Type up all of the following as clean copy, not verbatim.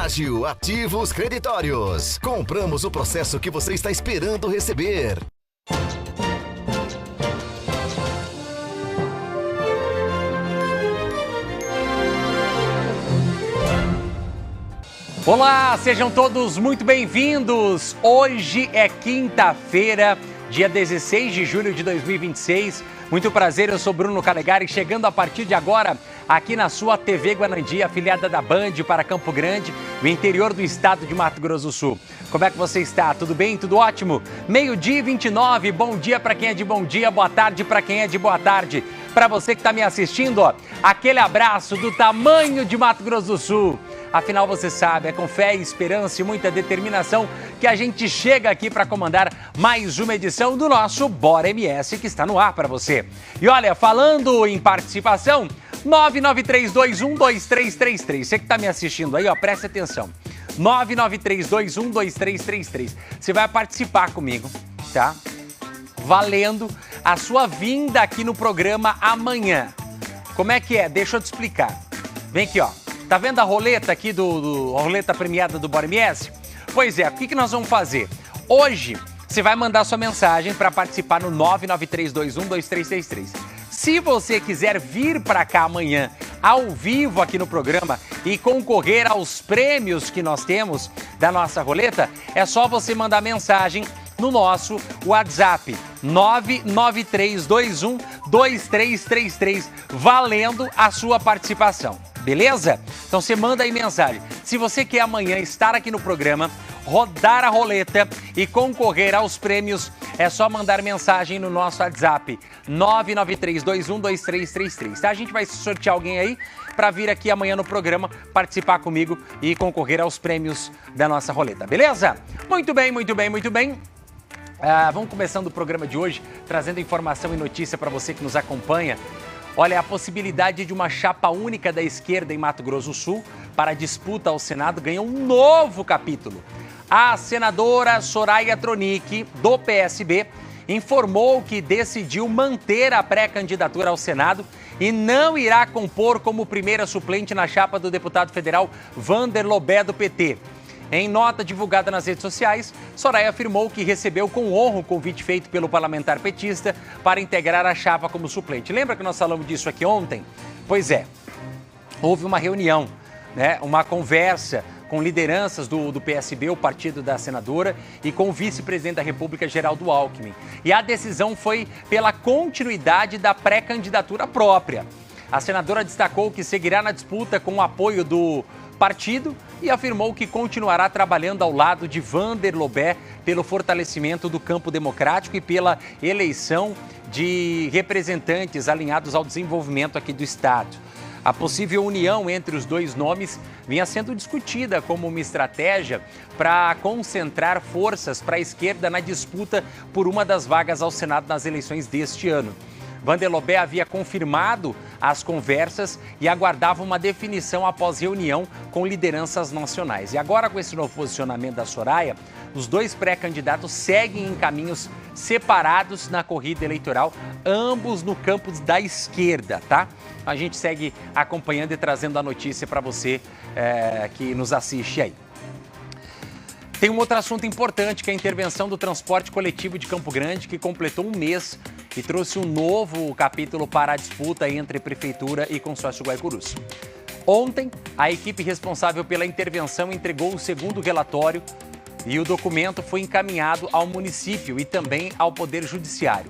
Ágil Ativos Creditórios. Compramos o processo que você está esperando receber. Olá, sejam todos muito bem-vindos. Hoje é quinta-feira, dia 16 de julho de 2026. Muito prazer, eu sou Bruno Calegari, chegando a partir de agora aqui na sua TV Guanandi, afiliada da Band para Campo Grande, no interior do estado de Mato Grosso do Sul. Como é que você está? Tudo bem? Tudo ótimo? Meio-dia e 29, bom dia para quem é de bom dia, boa tarde para quem é de boa tarde. Para você que está me assistindo, ó, aquele abraço do tamanho de Mato Grosso do Sul. Afinal, você sabe, é com fé, esperança e muita determinação que a gente chega aqui para comandar mais uma edição do nosso Bora MS, que está no ar para você. E olha, falando em participação, 993212333. Você que está me assistindo aí, ó, preste atenção. 993212333. Você vai participar comigo, tá? Valendo a sua vinda aqui no programa amanhã. Como é que é? Deixa eu te explicar. Vem aqui, ó. Tá vendo a roleta aqui a roleta premiada do Bora MS? Pois é, o que nós vamos fazer? Hoje, você vai mandar sua mensagem para participar no 993212333. Se você quiser vir para cá amanhã, ao vivo aqui no programa e concorrer aos prêmios que nós temos da nossa roleta, é só você mandar mensagem no nosso WhatsApp 993212333, valendo a sua participação. Beleza? Então você manda aí mensagem. Se você quer amanhã estar aqui no programa, rodar a roleta e concorrer aos prêmios, é só mandar mensagem no nosso WhatsApp 993212333, tá? A gente vai sortear alguém aí para vir aqui amanhã no programa participar comigo e concorrer aos prêmios da nossa roleta, beleza? Muito bem, muito bem, muito bem. Vamos começando o programa de hoje, trazendo informação e notícia para você que nos acompanha. Olha, a possibilidade de uma chapa única da esquerda em Mato Grosso do Sul para a disputa ao Senado ganhou um novo capítulo. A senadora Soraya Tronic, do PSB, informou que decidiu manter a pré-candidatura ao Senado e não irá compor como primeira suplente na chapa do deputado federal Vander Lobé, do PT. Em nota divulgada nas redes sociais, Soraya afirmou que recebeu com honra o convite feito pelo parlamentar petista para integrar a chapa como suplente. Lembra que nós falamos disso aqui ontem? Pois é, houve uma reunião, né, uma conversa com lideranças do PSB, o partido da senadora, e com o vice-presidente da República, Geraldo Alckmin. E a decisão foi pela continuidade da pré-candidatura própria. A senadora destacou que seguirá na disputa com o apoio do partido e afirmou que continuará trabalhando ao lado de Vander Lobé pelo fortalecimento do campo democrático e pela eleição de representantes alinhados ao desenvolvimento aqui do Estado. A possível união entre os dois nomes vinha sendo discutida como uma estratégia para concentrar forças para a esquerda na disputa por uma das vagas ao Senado nas eleições deste ano. Vander Lobé havia confirmado as conversas e aguardava uma definição após reunião com lideranças nacionais. E agora, com esse novo posicionamento da Soraya, os dois pré-candidatos seguem em caminhos separados na corrida eleitoral, ambos no campo da esquerda, tá? A gente segue acompanhando e trazendo a notícia para você que nos assiste aí. Tem um outro assunto importante, que é a intervenção do transporte coletivo de Campo Grande, que completou um mês e trouxe um novo capítulo para a disputa entre Prefeitura e Consórcio Guaicurus. Ontem, a equipe responsável pela intervenção entregou o segundo relatório e o documento foi encaminhado ao município e também ao Poder Judiciário.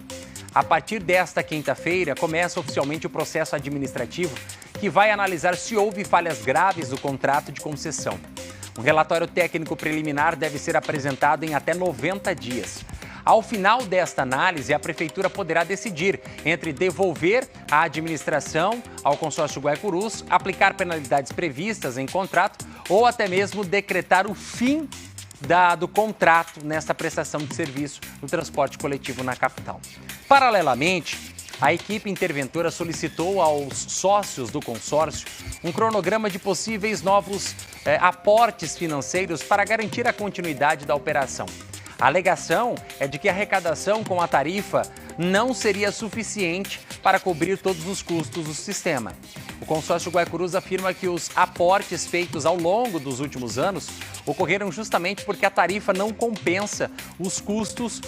A partir desta quinta-feira, começa oficialmente o processo administrativo que vai analisar se houve falhas graves do contrato de concessão. Um relatório técnico preliminar deve ser apresentado em até 90 dias. Ao final desta análise, a Prefeitura poderá decidir entre devolver a administração ao consórcio Guaicurus, aplicar penalidades previstas em contrato ou até mesmo decretar o fim do contrato nesta prestação de serviço no transporte coletivo na capital. Paralelamente, a equipe interventora solicitou aos sócios do consórcio um cronograma de possíveis novos aportes financeiros para garantir a continuidade da operação. A alegação é de que a arrecadação com a tarifa não seria suficiente para cobrir todos os custos do sistema. O consórcio Guaicurus afirma que os aportes feitos ao longo dos últimos anos ocorreram justamente porque a tarifa não compensa os custos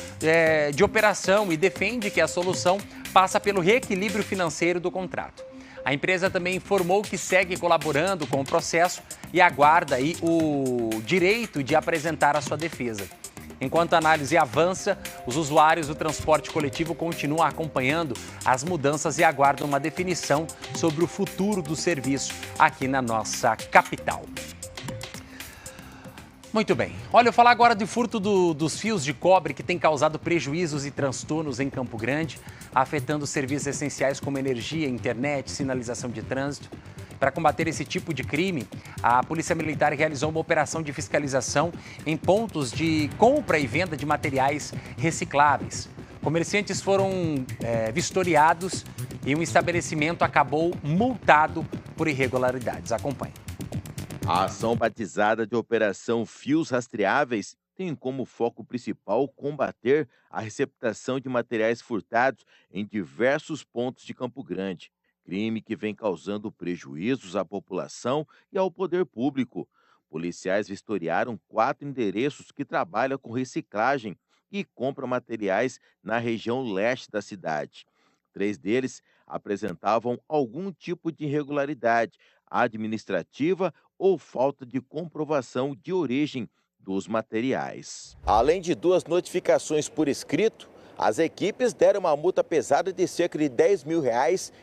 de operação e defende que a solução passa pelo reequilíbrio financeiro do contrato. A empresa também informou que segue colaborando com o processo e aguarda aí o direito de apresentar a sua defesa. Enquanto a análise avança, os usuários do transporte coletivo continuam acompanhando as mudanças e aguardam uma definição sobre o futuro do serviço aqui na nossa capital. Muito bem. Olha, eu vou falar agora de furto dos fios de cobre que tem causado prejuízos e transtornos em Campo Grande, afetando serviços essenciais como energia, internet, sinalização de trânsito. Para combater esse tipo de crime, a Polícia Militar realizou uma operação de fiscalização em pontos de compra e venda de materiais recicláveis. Comerciantes foram vistoriados e um estabelecimento acabou multado por irregularidades. Acompanhe. A ação batizada de Operação Fios Rastreáveis tem como foco principal combater a receptação de materiais furtados em diversos pontos de Campo Grande. Crime que vem causando prejuízos à população e ao poder público. Policiais vistoriaram 4 endereços que trabalham com reciclagem e compram materiais na região leste da cidade. 3 deles apresentavam algum tipo de irregularidade administrativa ou falta de comprovação de origem dos materiais. Além de 2 notificações por escrito, as equipes deram uma multa pesada de cerca de R$10 mil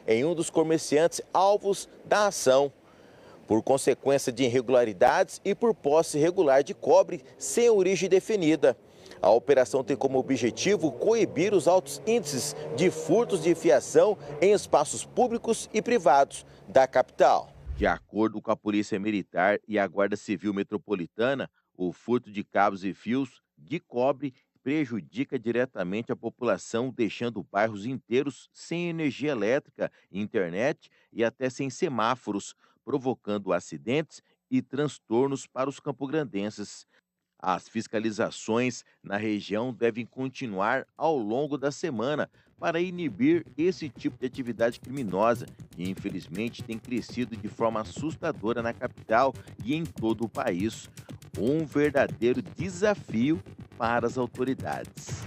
em um dos comerciantes alvos da ação, por consequência de irregularidades e por posse irregular de cobre sem origem definida. A operação tem como objetivo coibir os altos índices de furtos de fiação em espaços públicos e privados da capital. De acordo com a Polícia Militar e a Guarda Civil Metropolitana, o furto de cabos e fios de cobre prejudica diretamente a população, deixando bairros inteiros sem energia elétrica, internet e até sem semáforos, provocando acidentes e transtornos para os campograndenses. As fiscalizações na região devem continuar ao longo da semana para inibir esse tipo de atividade criminosa, que infelizmente tem crescido de forma assustadora na capital e em todo o país. Um verdadeiro desafio para as autoridades.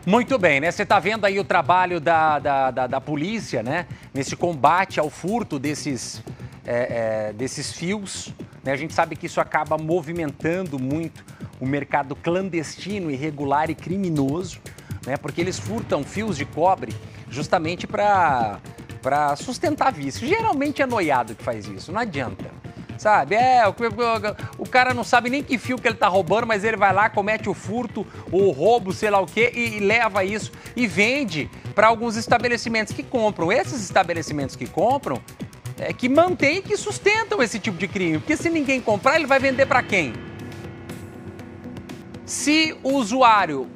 Muito bem, né? Você está vendo aí o trabalho da polícia, né? Nesse combate ao furto desses fios, né? A gente sabe que isso acaba movimentando muito o mercado clandestino, irregular e criminoso, né? Porque eles furtam fios de cobre justamente para sustentar vício. Geralmente é noiado que faz isso, não adianta. Sabe, o cara não sabe nem que fio que ele tá roubando, mas ele vai lá, comete o furto, o roubo, sei lá o quê, e leva isso e vende para alguns estabelecimentos que compram. Esses estabelecimentos que compram, que mantêm, que sustentam esse tipo de crime. Porque se ninguém comprar, ele vai vender para quem? Se o usuário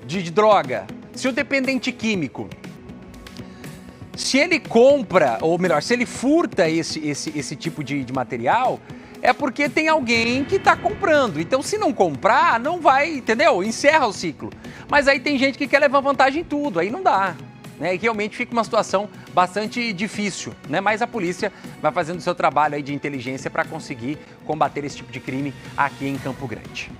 de droga, se o dependente químico, se ele compra, ou melhor, se ele furta esse tipo de material, é porque tem alguém que está comprando. Então, se não comprar, não vai, entendeu? Encerra o ciclo. Mas aí tem gente que quer levar vantagem em tudo, aí não dá. Né? E realmente fica uma situação bastante difícil, né? Mas a polícia vai fazendo o seu trabalho aí de inteligência para conseguir combater esse tipo de crime aqui em Campo Grande.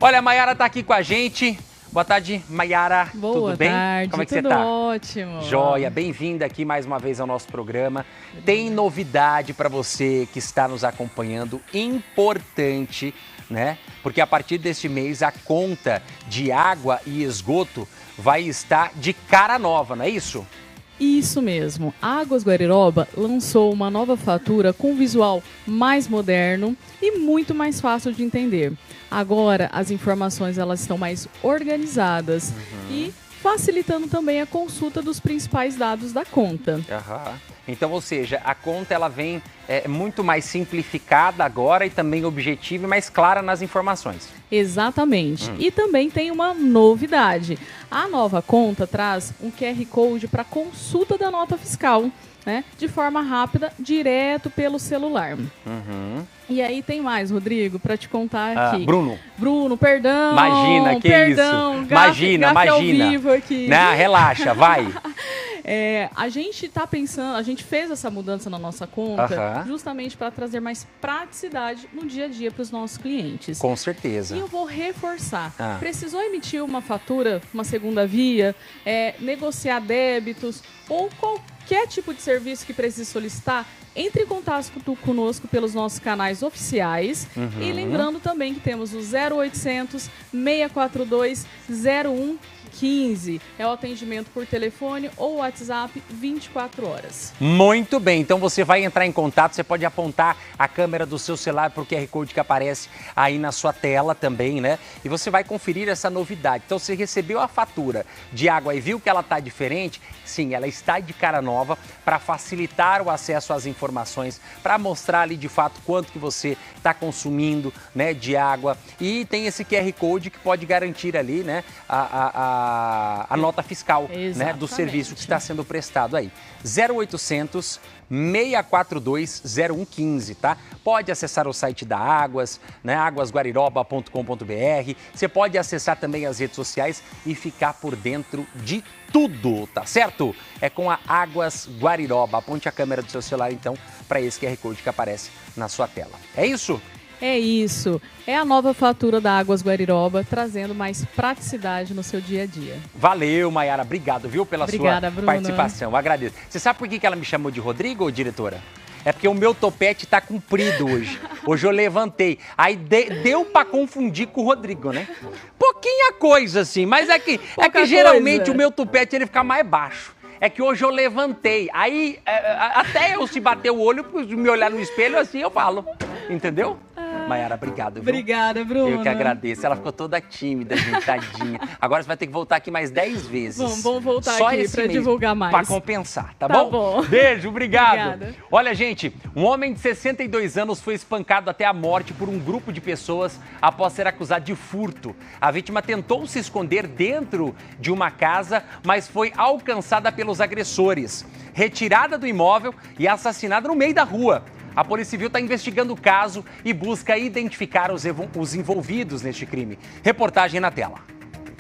Olha, a Mayara está aqui com a gente. Boa tarde, Mayara. Tudo bem? Boa tarde, como é que tudo você tá? Ótimo. Joia, bem-vinda aqui mais uma vez ao nosso programa. Tem novidade para você que está nos acompanhando, importante, né? Porque a partir deste mês a conta de água e esgoto vai estar de cara nova, não é isso? Isso mesmo. A Águas Guariroba lançou uma nova fatura com visual mais moderno e muito mais fácil de entender. Agora as informações elas estão mais organizadas e facilitando também a consulta dos principais dados da conta. Então, ou seja, a conta ela vem muito mais simplificada agora e também objetiva e mais clara nas informações. Exatamente. E também tem uma novidade. A nova conta traz um QR Code para consulta da nota fiscal, né? De forma rápida, direto pelo celular. E aí tem mais, Rodrigo, para te contar aqui. Bruno, perdão. Imagina, que perdão, isso. Imagina. Ao vivo aqui. Não, relaxa, vai. A gente tá pensando, a gente fez essa mudança na nossa conta justamente para trazer mais praticidade no dia a dia para os nossos clientes. Com certeza. E eu vou reforçar. Precisou emitir uma fatura, uma segunda via, negociar débitos ou qualquer tipo de serviço que precise solicitar, entre em contato conosco pelos nossos canais oficiais. E lembrando também que temos o 0800 642 0115. É o atendimento por telefone ou WhatsApp 24 horas. Muito bem, então você vai entrar em contato, você pode apontar a câmera do seu celular para o QR Code que aparece aí na sua tela também, né? E você vai conferir essa novidade. Então você recebeu a fatura de água e viu que ela está diferente? Sim, ela está de cara nova para facilitar o acesso às informações, para mostrar ali de fato quanto que você está consumindo, né, de água. E tem esse QR Code que pode garantir ali, né, a nota fiscal, né, do serviço que está sendo prestado aí. 0800 642 0115, tá? Pode acessar o site da Águas, né, aguasguariroba.com.br. Você pode acessar também as redes sociais e ficar por dentro de tudo, tá certo? É com a Águas Guariroba. Aponte a câmera do seu celular, então, para esse QR Code que aparece na sua tela. É isso? É isso. É a nova fatura da Águas Guariroba, trazendo mais praticidade no seu dia a dia. Valeu, Mayara. Obrigado, viu, pela sua participação. Agradeço. Você sabe por que ela me chamou de Rodrigo, diretora? É porque o meu topete tá comprido hoje. Hoje eu levantei. Aí deu pra confundir com o Rodrigo, né? Pouquinha coisa, assim. Mas é que geralmente o meu topete ele fica mais baixo. É que hoje eu levantei. Aí, até eu se bater o olho, me olhar no espelho, assim eu falo. Entendeu? Mayara, obrigado, viu? Obrigada, Bruno. Eu que agradeço. Ela ficou toda tímida, gente, tadinha. Agora você vai ter que voltar aqui mais 10 vezes. Vamos voltar só aqui pra divulgar mais. Pra compensar, tá bom? Beijo, obrigado. Obrigada. Olha, gente, um homem de 62 anos foi espancado até a morte por um grupo de pessoas após ser acusado de furto. A vítima tentou se esconder dentro de uma casa, mas foi alcançada pelos agressores. Retirada do imóvel e assassinada no meio da rua. A Polícia Civil está investigando o caso e busca identificar os envolvidos neste crime. Reportagem na tela.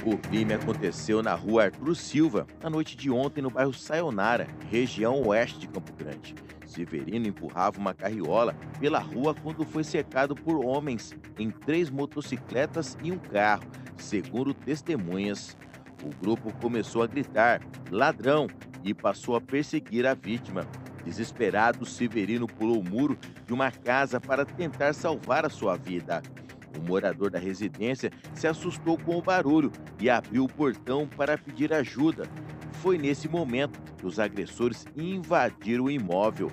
O crime aconteceu na rua Arthur Silva, na noite de ontem no bairro Sayonara, região oeste de Campo Grande. Severino empurrava uma carriola pela rua quando foi cercado por homens em 3 motocicletas e um carro, segundo testemunhas. O grupo começou a gritar "ladrão" e passou a perseguir a vítima. Desesperado, Severino pulou o muro de uma casa para tentar salvar a sua vida. O morador da residência se assustou com o barulho e abriu o portão para pedir ajuda. Foi nesse momento que os agressores invadiram o imóvel.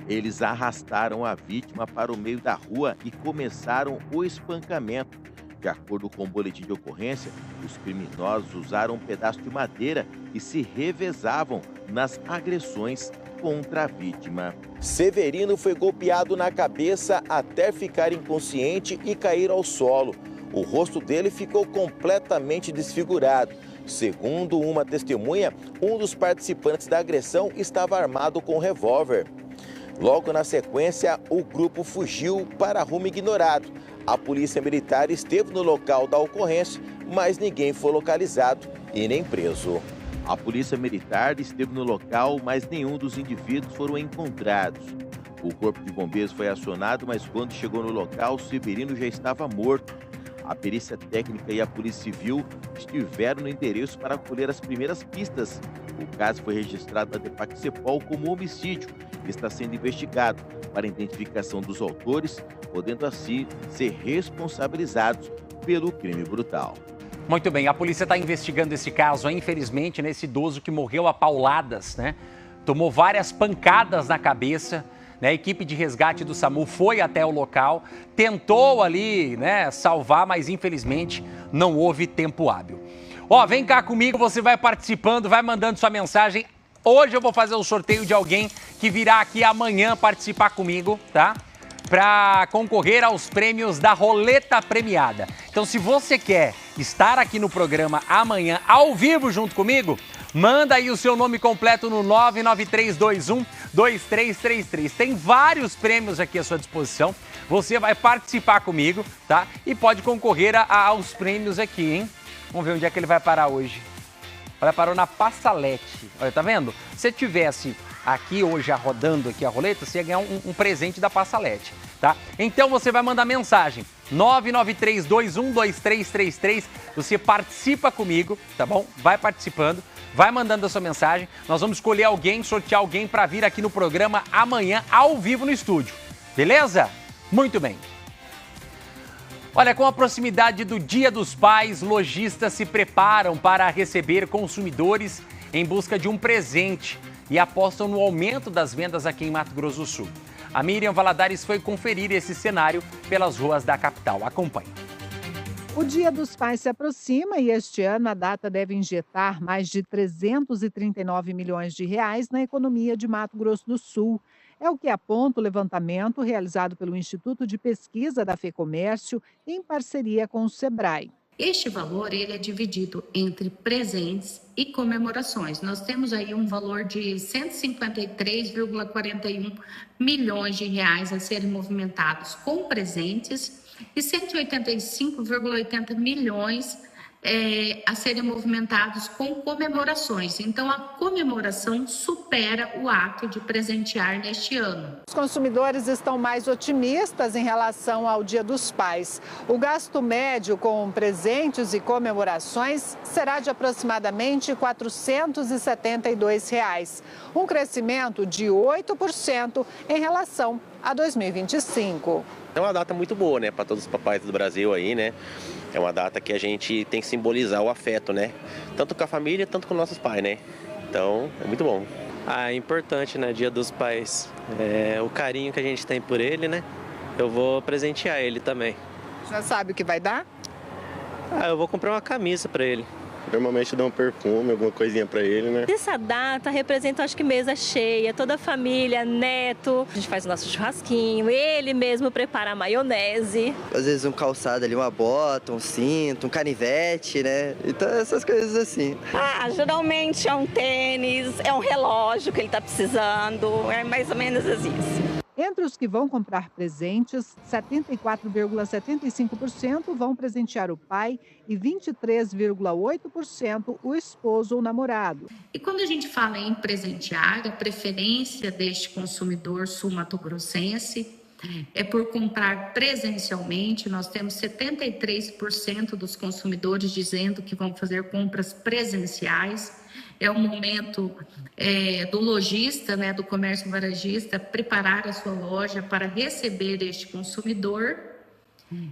Eles arrastaram a vítima para o meio da rua e começaram o espancamento. De acordo com o boletim de ocorrência, os criminosos usaram um pedaço de madeira e se revezavam nas agressões contra a vítima. Severino foi golpeado na cabeça até ficar inconsciente e cair ao solo. O rosto dele ficou completamente desfigurado. Segundo uma testemunha, um dos participantes da agressão estava armado com um revólver. Logo na sequência, o grupo fugiu para rumo ignorado. A polícia militar esteve no local da ocorrência, mas ninguém foi localizado e nem preso. A polícia militar esteve no local, mas nenhum dos indivíduos foram encontrados. O corpo de bombeiros foi acionado, mas quando chegou no local, Severino já estava morto. A perícia técnica e a polícia civil estiveram no endereço para colher as primeiras pistas. O caso foi registrado na DEPAC-CEPOL como homicídio e está sendo investigado para a identificação dos autores, podendo assim ser responsabilizados pelo crime brutal. Muito bem, a polícia está investigando esse caso, infelizmente, nesse idoso que morreu a pauladas, né? Tomou várias pancadas na cabeça, né? A equipe de resgate do SAMU foi até o local, tentou ali, né, salvar, mas infelizmente não houve tempo hábil. Ó, vem cá comigo, você vai participando, vai mandando sua mensagem. Hoje eu vou fazer o sorteio de alguém que virá aqui amanhã participar comigo, tá? Para concorrer aos prêmios da Roleta Premiada. Então, se você quer estar aqui no programa amanhã, ao vivo, junto comigo, manda aí o seu nome completo no 99321-2333. Tem vários prêmios aqui à sua disposição. Você vai participar comigo, tá? E pode concorrer aos prêmios aqui, hein? Vamos ver onde é que ele vai parar hoje. Olha, parou na Passalete. Olha, tá vendo? Se tivesse aqui hoje, rodando aqui a roleta, você ia ganhar um presente da Passalete, tá? Então você vai mandar mensagem 993212333, você participa comigo, tá bom? Vai participando, vai mandando a sua mensagem, nós vamos escolher alguém, sortear alguém para vir aqui no programa amanhã ao vivo no estúdio, beleza? Muito bem. Olha, com a proximidade do Dia dos Pais, lojistas se preparam para receber consumidores em busca de um presente e apostam no aumento das vendas aqui em Mato Grosso do Sul. A Miriam Valadares foi conferir esse cenário pelas ruas da capital. Acompanhe. O Dia dos Pais se aproxima e este ano a data deve injetar mais de 339 milhões de reais na economia de Mato Grosso do Sul. É o que aponta o levantamento realizado pelo Instituto de Pesquisa da FEComércio em parceria com o Sebrae. Este valor ele é dividido entre presentes e comemorações. Nós temos aí um valor de 153,41 milhões de reais a serem movimentados com presentes e 185,80 milhões a serem movimentados com comemorações. Então, a comemoração supera o ato de presentear neste ano. Os consumidores estão mais otimistas em relação ao Dia dos Pais. O gasto médio com presentes e comemorações será de aproximadamente R$ 472, um crescimento de 8% em relação a 2025. É uma data muito boa, né, para todos os papais do Brasil aí, né? É uma data que a gente tem que simbolizar o afeto, né? Tanto com a família, tanto com nossos pais, né? Então, é muito bom. É importante, né? Dia dos Pais. O carinho que a gente tem por ele, né? Eu vou presentear ele também. Já sabe o que vai dar? Eu vou comprar uma camisa para ele. Normalmente dá um perfume, alguma coisinha pra ele, né? Essa data representa, acho que, mesa cheia, toda a família, neto. A gente faz o nosso churrasquinho, ele mesmo prepara a maionese. Às vezes um calçado ali, uma bota, um cinto, um canivete, né? Então essas coisas assim. Geralmente é um tênis, é um relógio que ele tá precisando, é mais ou menos isso. Entre os que vão comprar presentes, 74,75% vão presentear o pai e 23,8% o esposo ou namorado. E quando a gente fala em presentear, a preferência deste consumidor sul-mato-grossense é por comprar presencialmente. Nós temos 73% dos consumidores dizendo que vão fazer compras presenciais. É o momento do lojista, né, do comércio varejista, preparar a sua loja para receber este consumidor.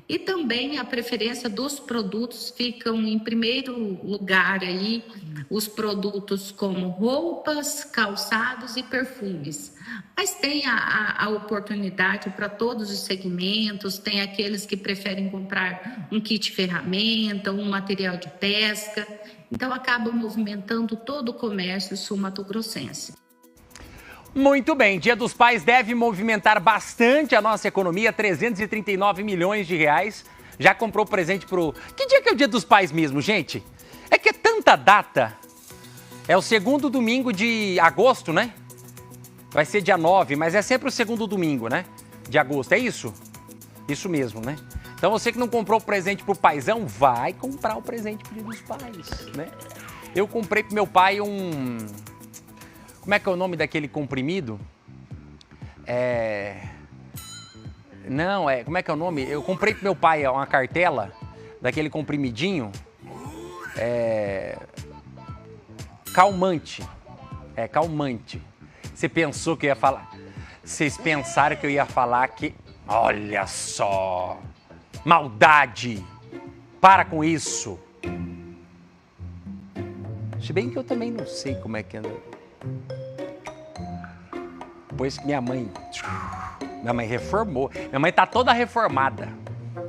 E também a preferência dos produtos ficam em primeiro lugar aí, os produtos como roupas, calçados e perfumes. Mas tem a oportunidade para todos os segmentos, tem aqueles que preferem comprar um kit ferramenta, um material de pesca. Então, acaba movimentando todo o comércio sul-mato-grossense. Muito bem, Dia dos Pais deve movimentar bastante a nossa economia, 339 milhões de reais. Já comprou presente pro... Que dia que é o Dia dos Pais mesmo, gente? É que é tanta data. É o segundo domingo de agosto, né? Vai ser dia 9, mas é sempre o segundo domingo, né? De agosto, é isso? Isso mesmo, né? Então você que não comprou o presente pro paizão, vai comprar o presente pro Dia dos Pais, né? Eu comprei pro meu pai um... Como é que é o nome daquele comprimido? Como é que é o nome? Eu comprei pro meu pai uma cartela daquele comprimidinho. Calmante. Calmante. Você pensou que eu ia falar... Vocês pensaram que eu ia falar que... Olha só... Maldade! Para com isso! Se bem que eu também não sei como é que anda. Pois que minha mãe reformou. Minha mãe tá toda reformada.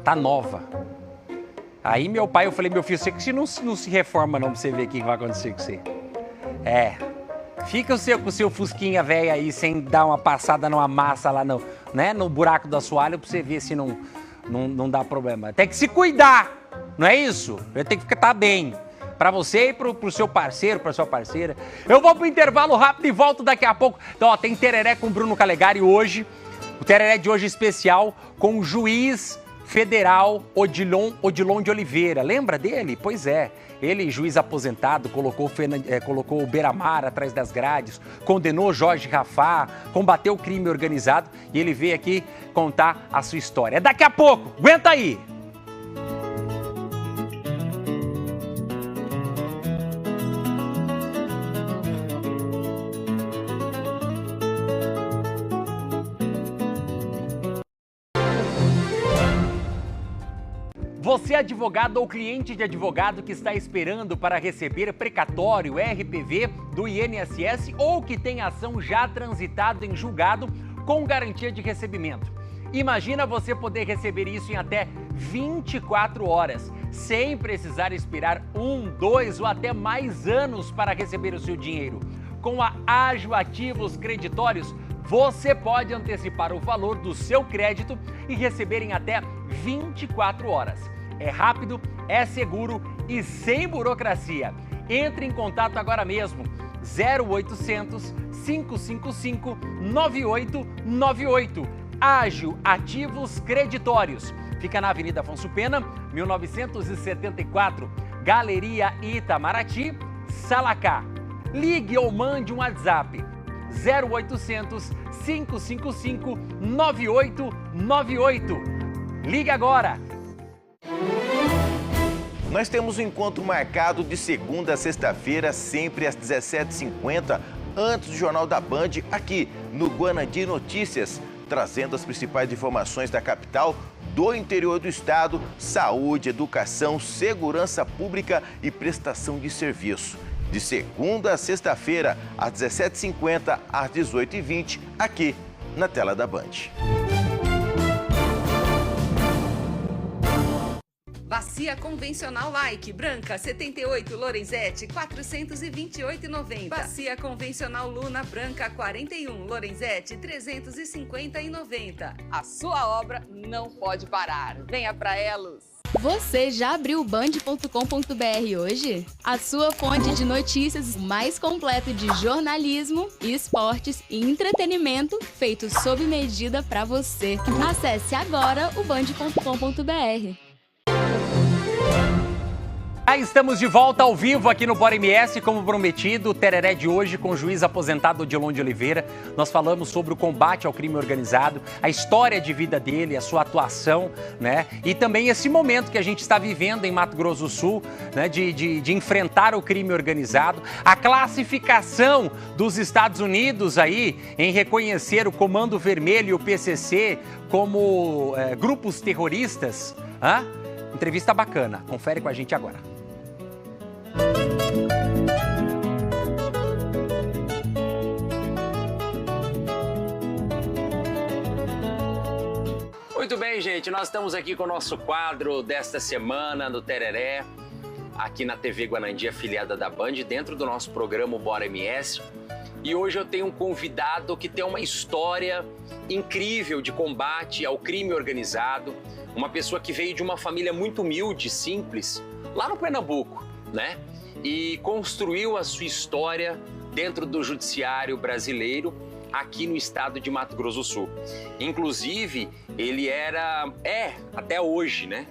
Tá nova. Aí meu pai, eu falei, meu filho, você que não se reforma não, pra você ver o que vai acontecer com você. Fica com o seu fusquinha velho aí, sem dar uma passada numa massa lá no buraco do assoalho, pra você ver se não dá problema. Tem que se cuidar, não é isso? Tem que estar bem. Pra você e pro seu parceiro, pra sua parceira. Eu vou pro intervalo rápido e volto daqui a pouco. Então, tem Tereré com o Bruno Calegari hoje. O Tereré de hoje especial com o juiz federal Odilon de Oliveira. Lembra dele? Pois é. Ele, juiz aposentado, colocou o Beira-Mar atrás das grades, condenou Jorge Rafá, combateu o crime organizado e ele veio aqui contar a sua história. Daqui a pouco, aguenta aí! Você é advogado ou cliente de advogado que está esperando para receber precatório, RPV do INSS ou que tem ação já transitada em julgado com garantia de recebimento. Imagina você poder receber isso em até 24 horas, sem precisar esperar 1, 2 ou até mais anos para receber o seu dinheiro. Com a Ágil Ativos Creditórios, você pode antecipar o valor do seu crédito e receber em até 24 horas. É rápido, é seguro e sem burocracia. Entre em contato agora mesmo. 0800 555 9898. Ágil Ativos Creditórios. Fica na Avenida Afonso Pena, 1974, Galeria Itamaraty, Sala K. Ligue ou mande um WhatsApp. 0800 555 9898. Liga agora! Nós temos um encontro marcado de segunda a sexta-feira, sempre às 17h50, antes do Jornal da Band, aqui no Guanandi Notícias, trazendo as principais informações da capital, do interior do estado, saúde, educação, segurança pública e prestação de serviço. De segunda a sexta-feira, às 17h50, às 18h20, aqui na tela da Band. Bacia convencional Like, branca, 78, Lorenzetti, 428,90. Bacia convencional Luna, branca, 41, Lorenzetti, 350,90. A sua obra não pode parar. Venha pra Elos. Você já abriu o band.com.br hoje? A sua fonte de notícias mais completa de jornalismo, esportes e entretenimento feito sob medida para você. Acesse agora o band.com.br. Estamos de volta ao vivo aqui no Bora MS, como prometido, o Tereré de hoje com o juiz aposentado Odilon de Oliveira. Nós falamos sobre o combate ao crime organizado, a história de vida dele, a sua atuação, né? E também esse momento que a gente está vivendo em Mato Grosso do Sul, né? De enfrentar o crime organizado, a classificação dos Estados Unidos aí em reconhecer o Comando Vermelho e o PCC como grupos terroristas. Entrevista bacana, confere com a gente agora. Muito bem, gente, nós estamos aqui com o nosso quadro desta semana do Tereré, aqui na TV Guanandi, afiliada da Band, dentro do nosso programa Bora MS. E hoje eu tenho um convidado que tem uma história incrível de combate ao crime organizado, uma pessoa que veio de uma família muito humilde, simples, lá no Pernambuco, né? E construiu a sua história dentro do judiciário brasileiro, aqui no estado de Mato Grosso do Sul. Inclusive, ele até hoje, né?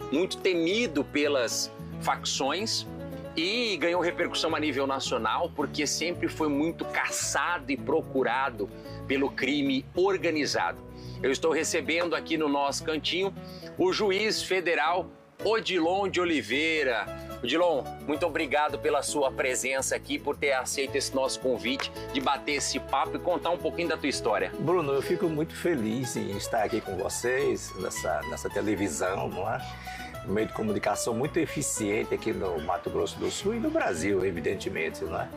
Muito temido pelas facções e ganhou repercussão a nível nacional porque sempre foi muito caçado e procurado pelo crime organizado. Eu estou recebendo aqui no nosso cantinho o juiz federal Odilon de Oliveira. Odilon, muito obrigado pela sua presença aqui, por ter aceito esse nosso convite de bater esse papo e contar um pouquinho da tua história. Bruno, eu fico muito feliz em estar aqui com vocês, nessa televisão, não é? Um meio de comunicação muito eficiente aqui no Mato Grosso do Sul e no Brasil, evidentemente, não é?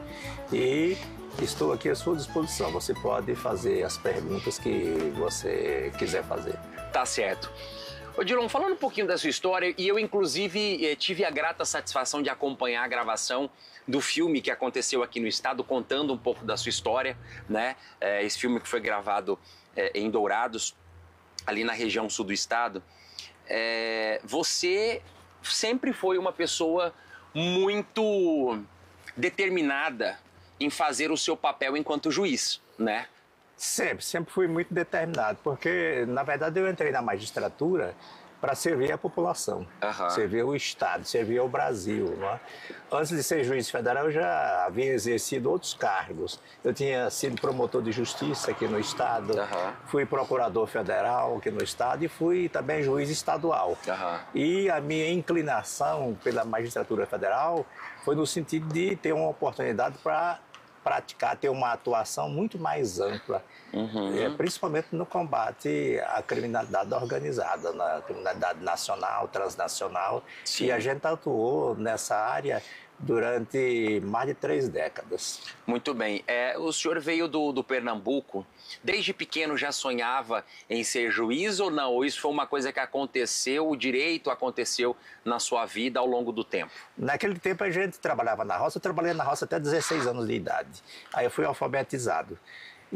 E estou aqui à sua disposição. Você pode fazer as perguntas que você quiser fazer. Tá certo. Odilon, falando um pouquinho da sua história, e eu inclusive tive a grata satisfação de acompanhar a gravação do filme que aconteceu aqui no estado, contando um pouco da sua história, né? Esse filme que foi gravado em Dourados, ali na região sul do estado. Você sempre foi uma pessoa muito determinada em fazer o seu papel enquanto juiz, né? Sempre fui muito determinado, porque, na verdade, eu entrei na magistratura para servir a população, servir o Estado, servir o Brasil. Não é? Antes de ser juiz federal, eu já havia exercido outros cargos. Eu tinha sido promotor de justiça aqui no Estado, fui procurador federal aqui no Estado e fui também juiz estadual. E a minha inclinação pela magistratura federal foi no sentido de ter uma oportunidade para praticar, ter uma atuação muito mais ampla, principalmente no combate à criminalidade organizada, na criminalidade nacional, transnacional. Sim. E a gente atuou nessa área durante mais de 3 décadas. Muito bem. O senhor veio do Pernambuco. Desde pequeno já sonhava em ser juiz ou não? Ou isso foi uma coisa que aconteceu, o direito aconteceu na sua vida ao longo do tempo? Naquele tempo a gente trabalhava na roça. Eu trabalhei na roça até 16 anos de idade. Aí eu fui alfabetizado.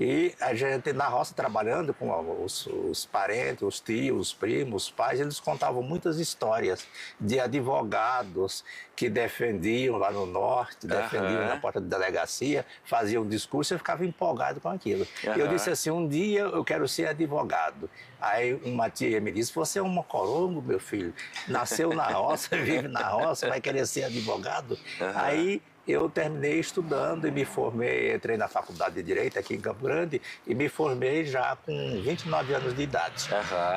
E a gente na roça trabalhando com os parentes, os tios, os primos, os pais, eles contavam muitas histórias de advogados que defendiam lá no norte, defendiam na porta da delegacia, faziam um discurso e eu ficava empolgado com aquilo. Eu disse assim, um dia eu quero ser advogado. Aí uma tia me disse, você é um mocorongo, meu filho, nasceu na roça, vive na roça, vai querer ser advogado? Aí eu terminei estudando e me formei, entrei na faculdade de Direito aqui em Campo Grande e me formei já com 29 anos de idade.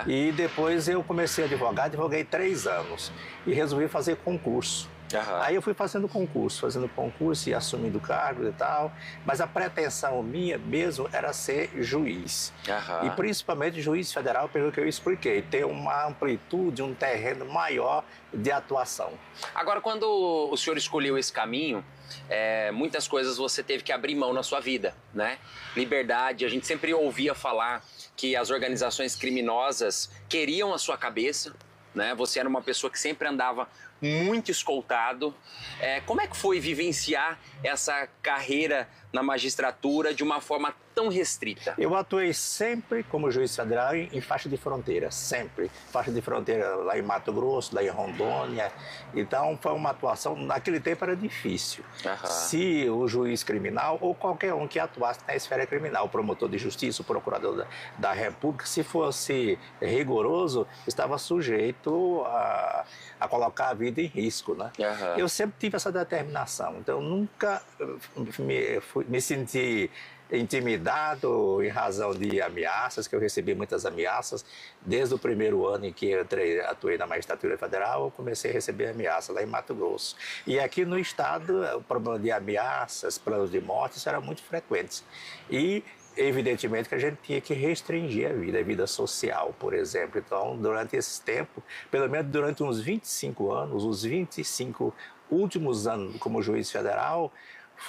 E depois eu comecei a advogar, advoguei 3 anos e resolvi fazer concurso. Aí eu fui fazendo concurso e assumindo cargos e tal, mas a pretensão minha mesmo era ser juiz. E principalmente juiz federal, pelo que eu expliquei, ter uma amplitude, um terreno maior de atuação. Agora, quando o senhor escolheu esse caminho, muitas coisas você teve que abrir mão na sua vida, né? Liberdade, a gente sempre ouvia falar que as organizações criminosas queriam a sua cabeça, né? Você era uma pessoa que sempre andava muito escoltado. Como é que foi vivenciar essa carreira na magistratura de uma forma tão restrita? Eu atuei sempre como juiz federal em faixa de fronteira, sempre. Faixa de fronteira lá em Mato Grosso, lá em Rondônia. Então foi uma atuação, naquele tempo era difícil. Se o juiz criminal ou qualquer um que atuasse na esfera criminal, o promotor de justiça, o procurador da República, se fosse rigoroso, estava sujeito a colocar a vida em risco, né? Eu sempre tive essa determinação, então eu nunca me senti intimidado em razão de ameaças, que eu recebi muitas ameaças. Desde o primeiro ano em que eu atuei na magistratura federal, eu comecei a receber ameaças lá em Mato Grosso. E aqui no estado, o problema de ameaças, planos de morte, eram muito frequentes. E evidentemente que a gente tinha que restringir a vida social, por exemplo. Então, durante esse tempo, pelo menos durante uns 25 anos, os 25 últimos anos como juiz federal,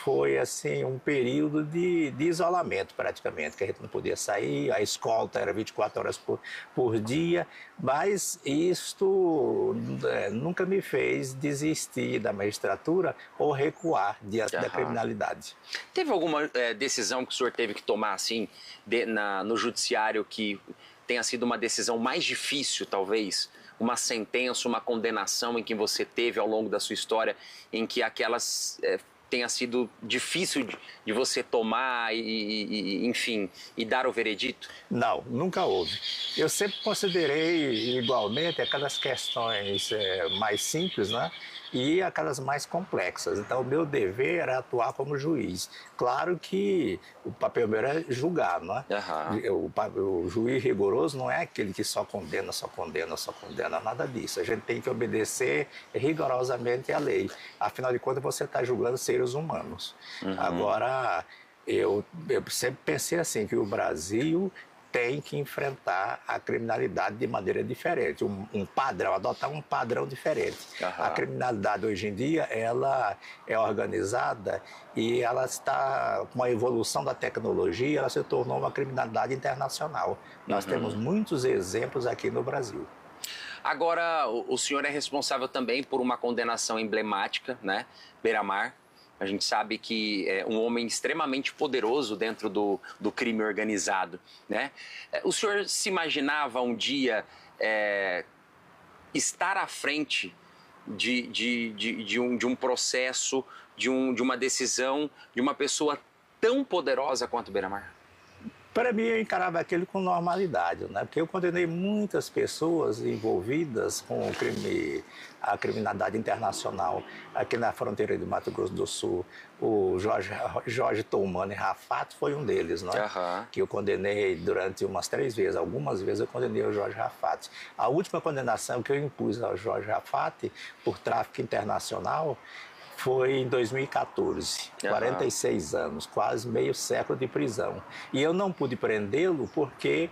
foi assim um período de isolamento praticamente, que a gente não podia sair, a escolta era 24 horas por dia, mas isto nunca me fez desistir da magistratura ou recuar diante da criminalidade. Teve alguma decisão que o senhor teve que tomar assim no judiciário que tenha sido uma decisão mais difícil, talvez? Uma sentença, uma condenação em que você teve ao longo da sua história, em que aquelas tenha sido difícil de você tomar enfim, e dar o veredito? Não, nunca houve. Eu sempre considerei igualmente aquelas questões mais simples, né? E aquelas mais complexas. Então, o meu dever era atuar como juiz. Claro que o papel meu era julgar, não é? O juiz rigoroso não é aquele que só condena, nada disso. A gente tem que obedecer rigorosamente à lei. Afinal de contas, você está julgando seres humanos. Agora, eu sempre pensei assim, que o Brasil tem que enfrentar a criminalidade de maneira diferente, adotar um padrão diferente. A criminalidade hoje em dia, ela é organizada e ela está com a evolução da tecnologia, ela se tornou uma criminalidade internacional. Nós temos muitos exemplos aqui no Brasil. Agora, o senhor é responsável também por uma condenação emblemática, né? Beiramar. A gente sabe que é um homem extremamente poderoso dentro do crime organizado, né? O senhor se imaginava um dia estar à frente de um processo, de uma decisão de uma pessoa tão poderosa quanto Beiramar? Para mim, eu encarava aquilo com normalidade, né? Porque eu condenei muitas pessoas envolvidas com a criminalidade internacional aqui na fronteira do Mato Grosso do Sul. O Jorge Toumani Raffaty foi um deles, né? Que eu condenei durante umas 3 vezes. Algumas vezes eu condenei o Jorge Raffaty. A última condenação que eu impus ao Jorge Raffaty por tráfico internacional foi em 2014, 46 anos, quase meio século de prisão. E eu não pude prendê-lo porque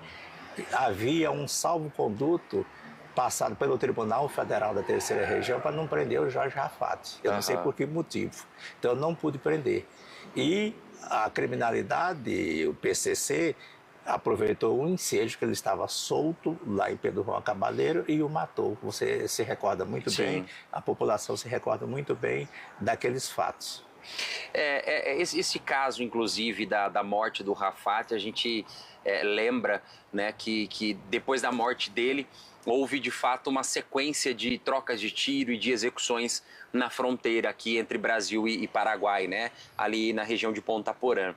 havia um salvo-conduto passado pelo Tribunal Federal da Terceira Região para não prender o Jorge Raffaty. Eu não sei por que motivo. Então eu não pude prender. E a criminalidade, o PCC, aproveitou o ensejo que ele estava solto lá em Pedro Juan Cabaleiro e o matou. Você se recorda muito bem, a população se recorda muito bem daqueles fatos. Esse caso, inclusive, da morte do Raffaty, a gente lembra, né, que depois da morte dele houve de fato uma sequência de trocas de tiro e de execuções na fronteira aqui entre Brasil e Paraguai, né, ali na região de Ponta Porã.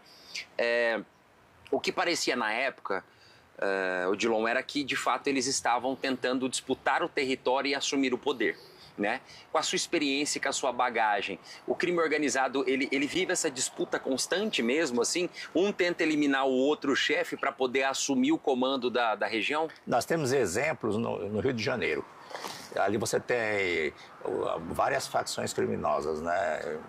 O que parecia na época, Odilon, era que de fato eles estavam tentando disputar o território e assumir o poder, né? Com a sua experiência e com a sua bagagem, o crime organizado, ele vive essa disputa constante mesmo, assim? Um tenta eliminar o outro chefe para poder assumir o comando da região? Nós temos exemplos no Rio de Janeiro. Ali você tem várias facções criminosas, né?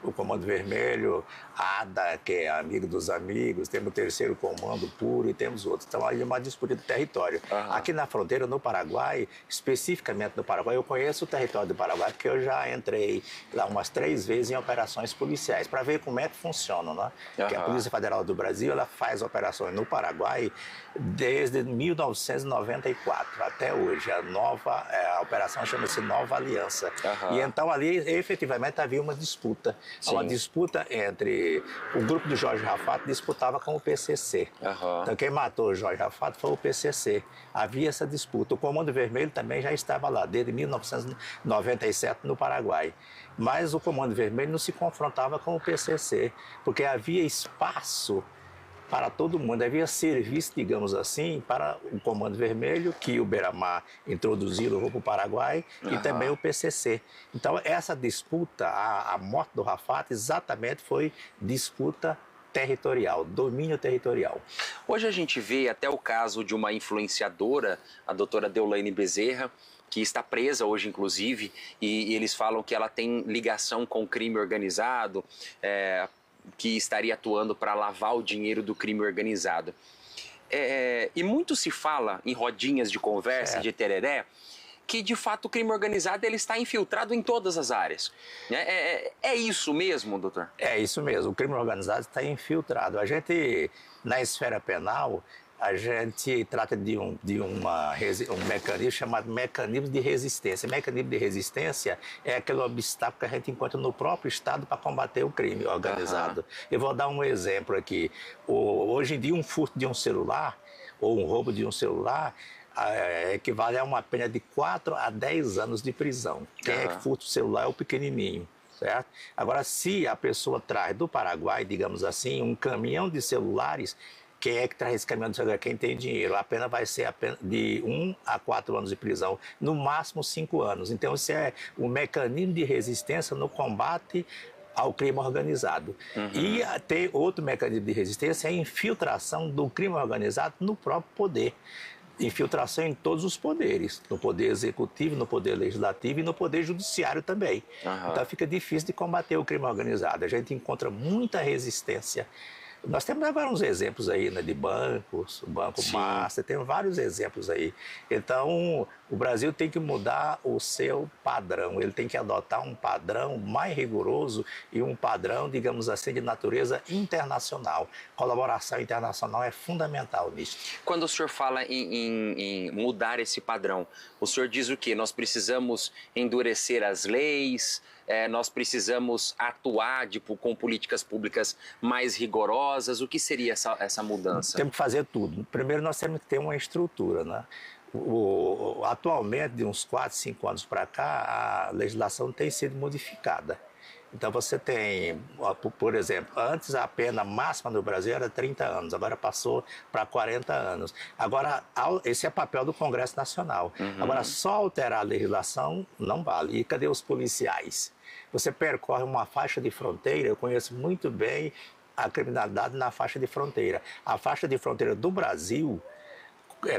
O Comando Vermelho, a ADA, que é amigo dos amigos, temos o Terceiro Comando Puro e temos outros. Então, aí é uma disputa de território. Aqui na fronteira, no Paraguai, especificamente no Paraguai, eu conheço o território do Paraguai porque eu já entrei lá umas 3 vezes em operações policiais para ver como é que funciona, né? Que a Polícia Federal do Brasil, ela faz operações no Paraguai desde 1994 até hoje. A operação chama-se Nova Aliança. E então ali, efetivamente, havia uma disputa. Uma disputa entre o grupo do Jorge Raffaty disputava com o PCC. Então quem matou o Jorge Raffaty foi o PCC. Havia essa disputa. O Comando Vermelho também já estava lá, desde 1997 no Paraguai. Mas o Comando Vermelho não se confrontava com o PCC, porque havia espaço para todo mundo. Havia serviço, digamos assim, para o Comando Vermelho, que o Beiramar introduziu, levou para o Paraguai, e também o PCC. Então, essa disputa, a morte do Raffaty, exatamente foi disputa territorial, domínio territorial. Hoje a gente vê até o caso de uma influenciadora, a doutora Deolaine Bezerra, que está presa hoje, inclusive, e eles falam que ela tem ligação com o crime organizado, que estaria atuando para lavar o dinheiro do crime organizado. E muito se fala em rodinhas de conversa, de tereré, que de fato o crime organizado ele está infiltrado em todas as áreas. É isso mesmo, doutor? É isso mesmo, o crime organizado está infiltrado. A gente, na esfera penal, a gente trata de um mecanismo chamado mecanismo de resistência. Mecanismo de resistência é aquele obstáculo que a gente encontra no próprio Estado para combater o crime organizado. Eu vou dar um exemplo aqui. Hoje em dia, um furto de um celular ou um roubo de um celular equivale a uma pena de 4 a 10 anos de prisão. Quem é que furta o celular é o pequenininho. Certo? Agora, se a pessoa traz do Paraguai, digamos assim, um caminhão de celulares, quem é que traz esse caminhão de celular? Quem tem dinheiro. A pena vai ser de 1 a 4 anos de prisão, no máximo 5 anos. Então, isso é um mecanismo de resistência no combate ao crime organizado. E tem outro mecanismo de resistência, é a infiltração do crime organizado no próprio poder. Infiltração em todos os poderes, no poder executivo, no poder legislativo e no poder judiciário também. Então fica difícil de combater o crime organizado. A gente encontra muita resistência. Nós temos agora uns exemplos aí, né, de bancos, o Banco Master, tem vários exemplos aí. Então, o Brasil tem que mudar o seu padrão, ele tem que adotar um padrão mais rigoroso e um padrão, digamos assim, de natureza internacional. Colaboração internacional é fundamental nisso. Quando o senhor fala em mudar esse padrão, o senhor diz o quê? Nós precisamos endurecer as leis, nós precisamos atuar com políticas públicas mais rigorosas. O que seria essa mudança? Temos que fazer tudo. Primeiro, nós temos que ter uma estrutura, né? Atualmente, de uns 4, 5 anos para cá, a legislação tem sido modificada. Então você tem, por exemplo, antes a pena máxima no Brasil era 30 anos, agora passou para 40 anos. Agora, esse é papel do Congresso Nacional. Agora, só alterar a legislação não vale. E cadê os policiais? Você percorre uma faixa de fronteira, eu conheço muito bem a criminalidade na faixa de fronteira. A faixa de fronteira do Brasil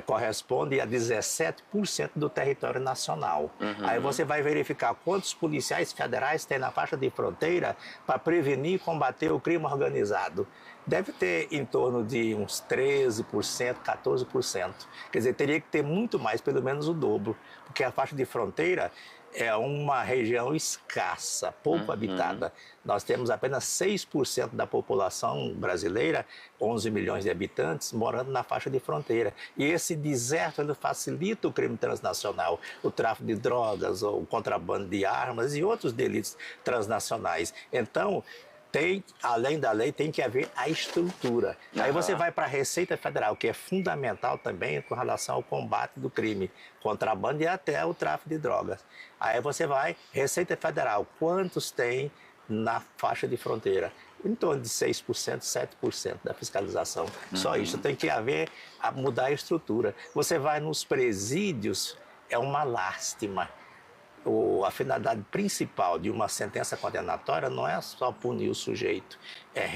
corresponde a 17% do território nacional. Aí você vai verificar quantos policiais federais tem na faixa de fronteira para prevenir e combater o crime organizado. Deve ter em torno de uns 13%, 14%. Quer dizer, teria que ter muito mais, pelo menos o dobro, porque a faixa de fronteira é uma região escassa, pouco habitada. Nós temos apenas 6% da população brasileira, 11 milhões de habitantes, morando na faixa de fronteira. E esse deserto ele facilita o crime transnacional, o tráfico de drogas, o contrabando de armas e outros delitos transnacionais. Então, além da lei, tem que haver a estrutura. Aí você vai para a Receita Federal, que é fundamental também com relação ao combate do crime, contrabando e até o tráfico de drogas. Aí você vai, Receita Federal, quantos tem na faixa de fronteira? Em torno de 6%, 7% da fiscalização. Só isso, tem que mudar a estrutura. Você vai nos presídios, é uma lástima. A finalidade principal de uma sentença condenatória não é só punir o sujeito, é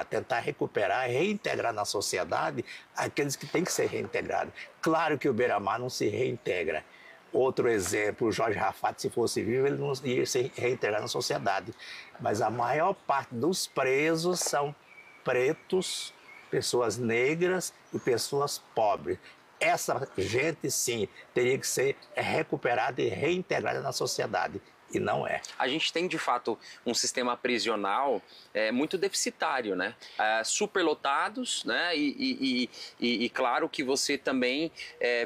tentar recuperar, reintegrar na sociedade aqueles que têm que ser reintegrados. Claro que o Beira-Mar não se reintegra. Outro exemplo, o Jorge Rafat, se fosse vivo, ele não ia se reintegrar na sociedade. Mas a maior parte dos presos são pretos, pessoas negras e pessoas pobres. Essa gente, sim, teria que ser recuperada e reintegrada na sociedade. E não é. A gente tem, de fato, um sistema prisional muito deficitário, né? Superlotados, né? E claro que você também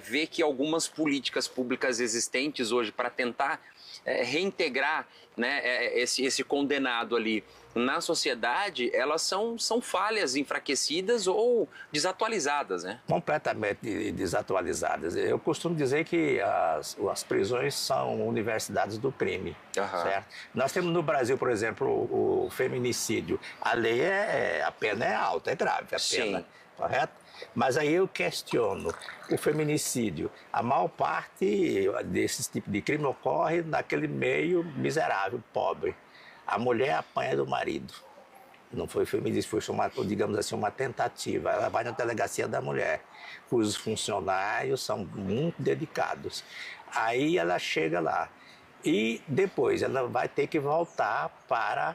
vê que algumas políticas públicas existentes hoje para tentar reintegrar, né, esse condenado ali na sociedade, elas são falhas, enfraquecidas ou desatualizadas, né? Completamente desatualizadas. Eu costumo dizer que as prisões são universidades do crime, certo? Nós temos no Brasil, por exemplo, o feminicídio. A lei a pena é alta, é grave a pena, correto? Mas aí eu questiono o feminicídio. A maior parte desses tipos de crime ocorre naquele meio miserável, pobre. A mulher apanha do marido. Não foi feminicídio, foi digamos assim, uma tentativa. Ela vai na delegacia da mulher, cujos funcionários são muito dedicados. Aí ela chega lá e depois ela vai ter que voltar para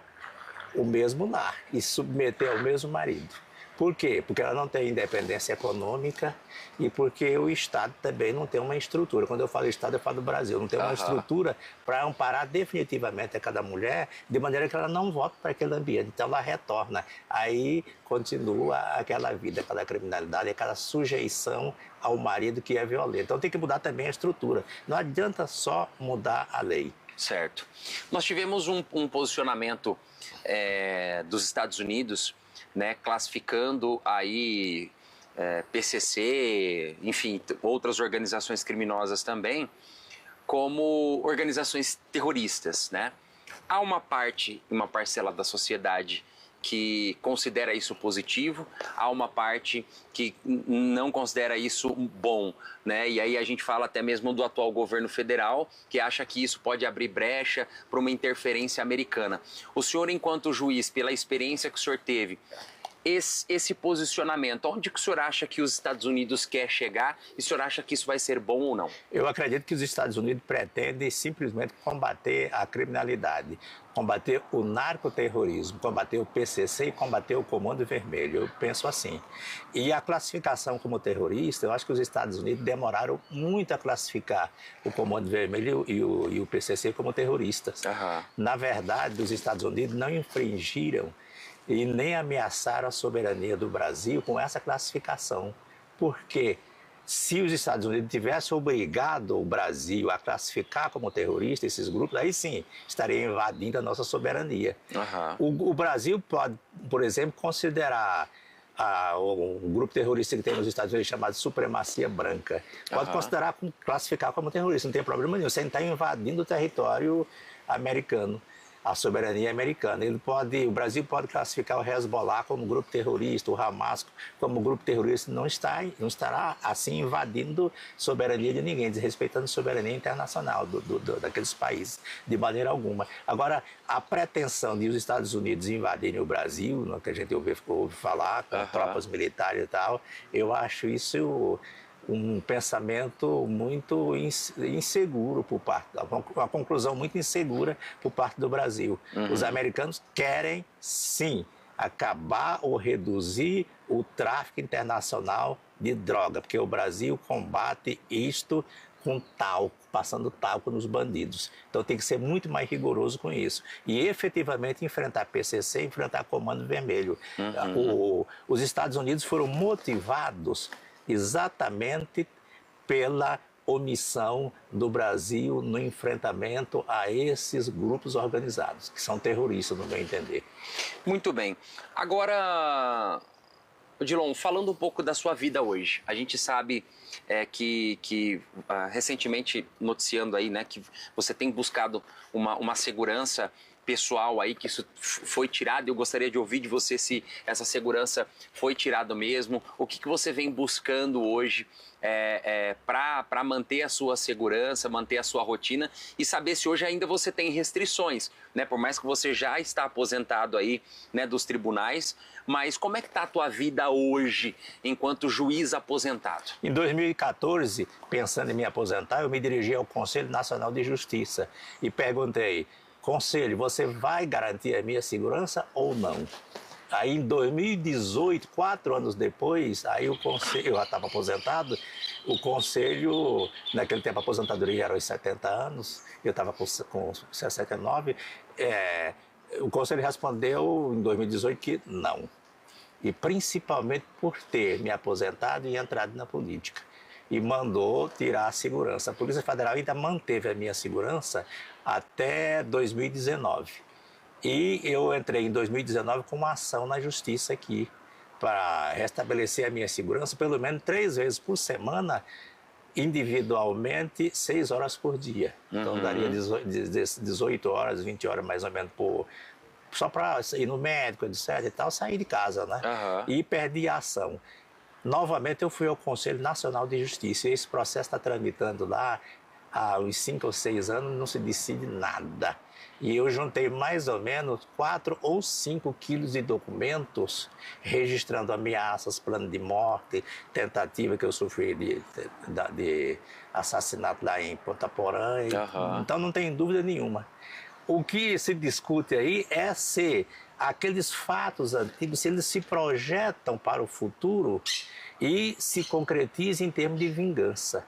o mesmo lar e submeter ao mesmo marido. Por quê? Porque ela não tem independência econômica e porque o Estado também não tem uma estrutura. Quando eu falo Estado, eu falo do Brasil. Não tem uma estrutura para amparar definitivamente a cada mulher, de maneira que ela não volte para aquele ambiente. Então ela retorna. Aí continua aquela vida, aquela criminalidade, aquela sujeição ao marido que é violento. Então tem que mudar também a estrutura. Não adianta só mudar a lei. Certo. Nós tivemos um posicionamento dos Estados Unidos, né, classificando aí PCC, enfim, outras organizações criminosas também, como organizações terroristas, né? Há uma parcela da sociedade que considera isso positivo, há uma parte que não considera isso bom, né? E aí a gente fala até mesmo do atual governo federal, que acha que isso pode abrir brecha para uma interferência americana. O senhor, enquanto juiz, pela experiência que o senhor teve, esse posicionamento, onde que o senhor acha que os Estados Unidos quer chegar e o senhor acha que isso vai ser bom ou não? Eu acredito que os Estados Unidos pretendem simplesmente combater a criminalidade, combater o narcoterrorismo, combater o PCC e combater o Comando Vermelho. Eu penso assim. E a classificação como terrorista, eu acho que os Estados Unidos demoraram muito a classificar o Comando Vermelho e o PCC como terroristas. Na verdade, os Estados Unidos não infringiram e nem ameaçaram a soberania do Brasil com essa classificação. Porque se os Estados Unidos tivessem obrigado o Brasil a classificar como terrorista esses grupos, aí sim estaria invadindo a nossa soberania. O Brasil pode, por exemplo, considerar um grupo terrorista que tem nos Estados Unidos chamado Supremacia Branca. Pode classificar como terrorista, não tem problema nenhum. Você está invadindo o território americano. a soberania americana. O Brasil pode classificar o Hezbollah como grupo terrorista, o Hamas como grupo terrorista, não estará assim invadindo soberania de ninguém, desrespeitando a soberania internacional daqueles países, de maneira alguma. Agora, a pretensão de os Estados Unidos invadirem o Brasil, no que a gente ouve falar, com tropas militares e tal, eu acho isso um pensamento muito inseguro por parte, uma conclusão muito insegura por parte do Brasil. Os americanos querem, sim, acabar ou reduzir o tráfico internacional de droga, porque o Brasil combate isto com talco, passando talco nos bandidos. Então tem que ser muito mais rigoroso com isso. E efetivamente enfrentar PCC, enfrentar Comando Vermelho. Os Estados Unidos foram motivados exatamente pela omissão do Brasil no enfrentamento a esses grupos organizados, que são terroristas, no meu entender. Muito bem. Agora, Odilon, falando um pouco da sua vida hoje, a gente sabe que recentemente, noticiando aí, né, que você tem buscado uma segurança pessoal aí, que isso foi tirado. Eu gostaria de ouvir de você se essa segurança foi tirada mesmo, o que você vem buscando hoje para manter a sua segurança, manter a sua rotina e saber se hoje ainda você tem restrições, né? Por mais que você já está aposentado aí, né, dos tribunais, mas como é que está a tua vida hoje enquanto juiz aposentado? Em 2014, pensando em me aposentar, eu me dirigi ao Conselho Nacional de Justiça e perguntei: Conselho, você vai garantir a minha segurança ou não? Aí em 2018, 4 anos depois, aí o Conselho, eu já estava aposentado, o Conselho, naquele tempo a aposentadoria era aos 70 anos, eu estava com 69, o Conselho respondeu em 2018 que não. E principalmente por ter me aposentado e entrado na política. E mandou tirar a segurança. A Polícia Federal ainda manteve a minha segurança até 2019. E eu entrei em 2019 com uma ação na justiça aqui para restabelecer a minha segurança pelo menos 3 vezes por semana, individualmente, 6 horas por dia. Então daria 18 horas, 20 horas mais ou menos só para ir no médico, etc. e tal, sair de casa, né? E perdi a ação. Novamente eu fui ao Conselho Nacional de Justiça e esse processo está tramitando lá há uns 5 ou 6 anos, não se decide nada. E eu juntei mais ou menos 4 ou 5 quilos de documentos registrando ameaças, plano de morte, tentativa que eu sofri de assassinato lá em Ponta Porã. Então não tem dúvida nenhuma. O que se discute aí é se aqueles fatos antigos, se eles se projetam para o futuro e se concretizam em termos de vingança.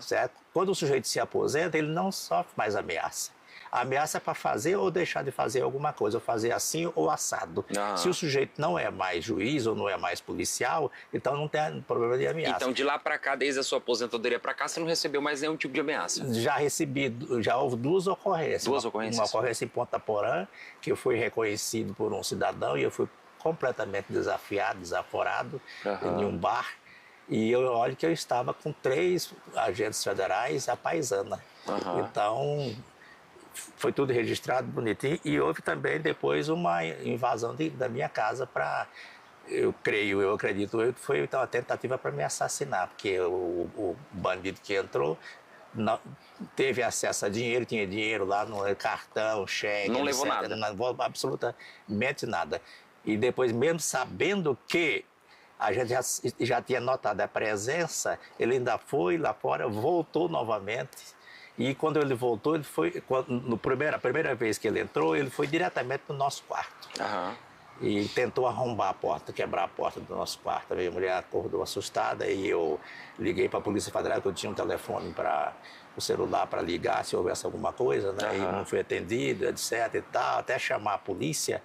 Certo? Quando o sujeito se aposenta, ele não sofre mais ameaça. A ameaça é para fazer ou deixar de fazer alguma coisa, ou fazer assim ou assado. Se o sujeito não é mais juiz ou não é mais policial, então não tem problema de ameaça. Então, de lá para cá, desde a sua aposentadoria para cá, você não recebeu mais nenhum tipo de ameaça? Já recebi, já houve 2 ocorrências. 2 ocorrências? Uma ocorrência em Ponta Porã, que eu fui reconhecido por um cidadão e eu fui completamente desafiado, desaforado em um bar. E eu olho que eu estava com 3 agentes federais à paisana. Então foi tudo registrado bonitinho e houve também depois uma invasão da minha casa para, eu acredito, foi uma tentativa para me assassinar, porque o bandido que entrou não teve acesso a dinheiro, tinha dinheiro lá no cartão, cheque, não levou nada, não levou absolutamente nada. E depois, mesmo sabendo que a gente já tinha notado a presença, ele ainda foi lá fora, voltou novamente. E quando ele voltou, a primeira vez que ele entrou, ele foi diretamente no nosso quarto. E tentou arrombar a porta, quebrar a porta do nosso quarto. A minha mulher acordou assustada e eu liguei para a Polícia Federal, que eu tinha um telefone o celular para ligar se houvesse alguma coisa, né? E não foi atendido, etc e tal, até chamar a polícia.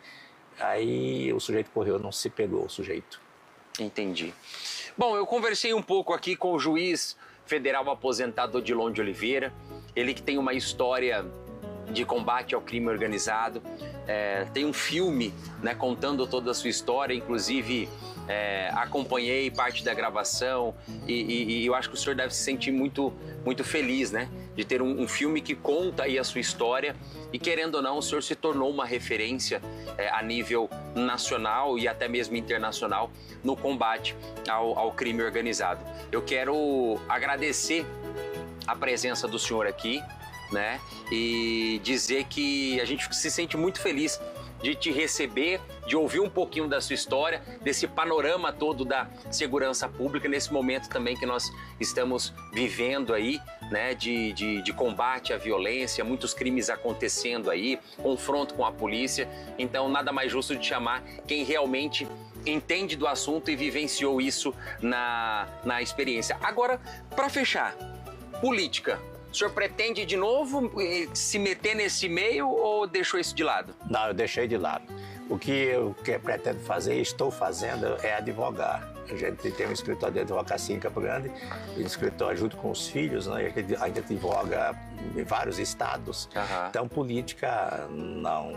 Aí o sujeito correu, não se pegou o sujeito. Entendi. Bom, eu conversei um pouco aqui com o juiz federal aposentado Odilon de Oliveira, ele que tem uma história de combate ao crime organizado, tem um filme, né, contando toda a sua história, inclusive acompanhei parte da gravação e eu acho que o senhor deve se sentir muito, muito feliz, né? De ter um filme que conta aí a sua história e, querendo ou não, o senhor se tornou uma referência a nível nacional e até mesmo internacional no combate ao crime organizado. Eu quero agradecer a presença do senhor aqui, né? E dizer que a gente se sente muito feliz de te receber, de ouvir um pouquinho da sua história, desse panorama todo da segurança pública, nesse momento também que nós estamos vivendo aí, né, de combate à violência, muitos crimes acontecendo aí, confronto com a polícia. Então, nada mais justo de chamar quem realmente entende do assunto e vivenciou isso na experiência. Agora, para fechar, política. O senhor pretende de novo se meter nesse meio ou deixou isso de lado? Não, eu deixei de lado. O que eu pretendo fazer, estou fazendo, é advogar. A gente tem um escritório de advocacia em Campo Grande, e um escritório junto com os filhos, né? A gente advoga em vários estados. Então, política não...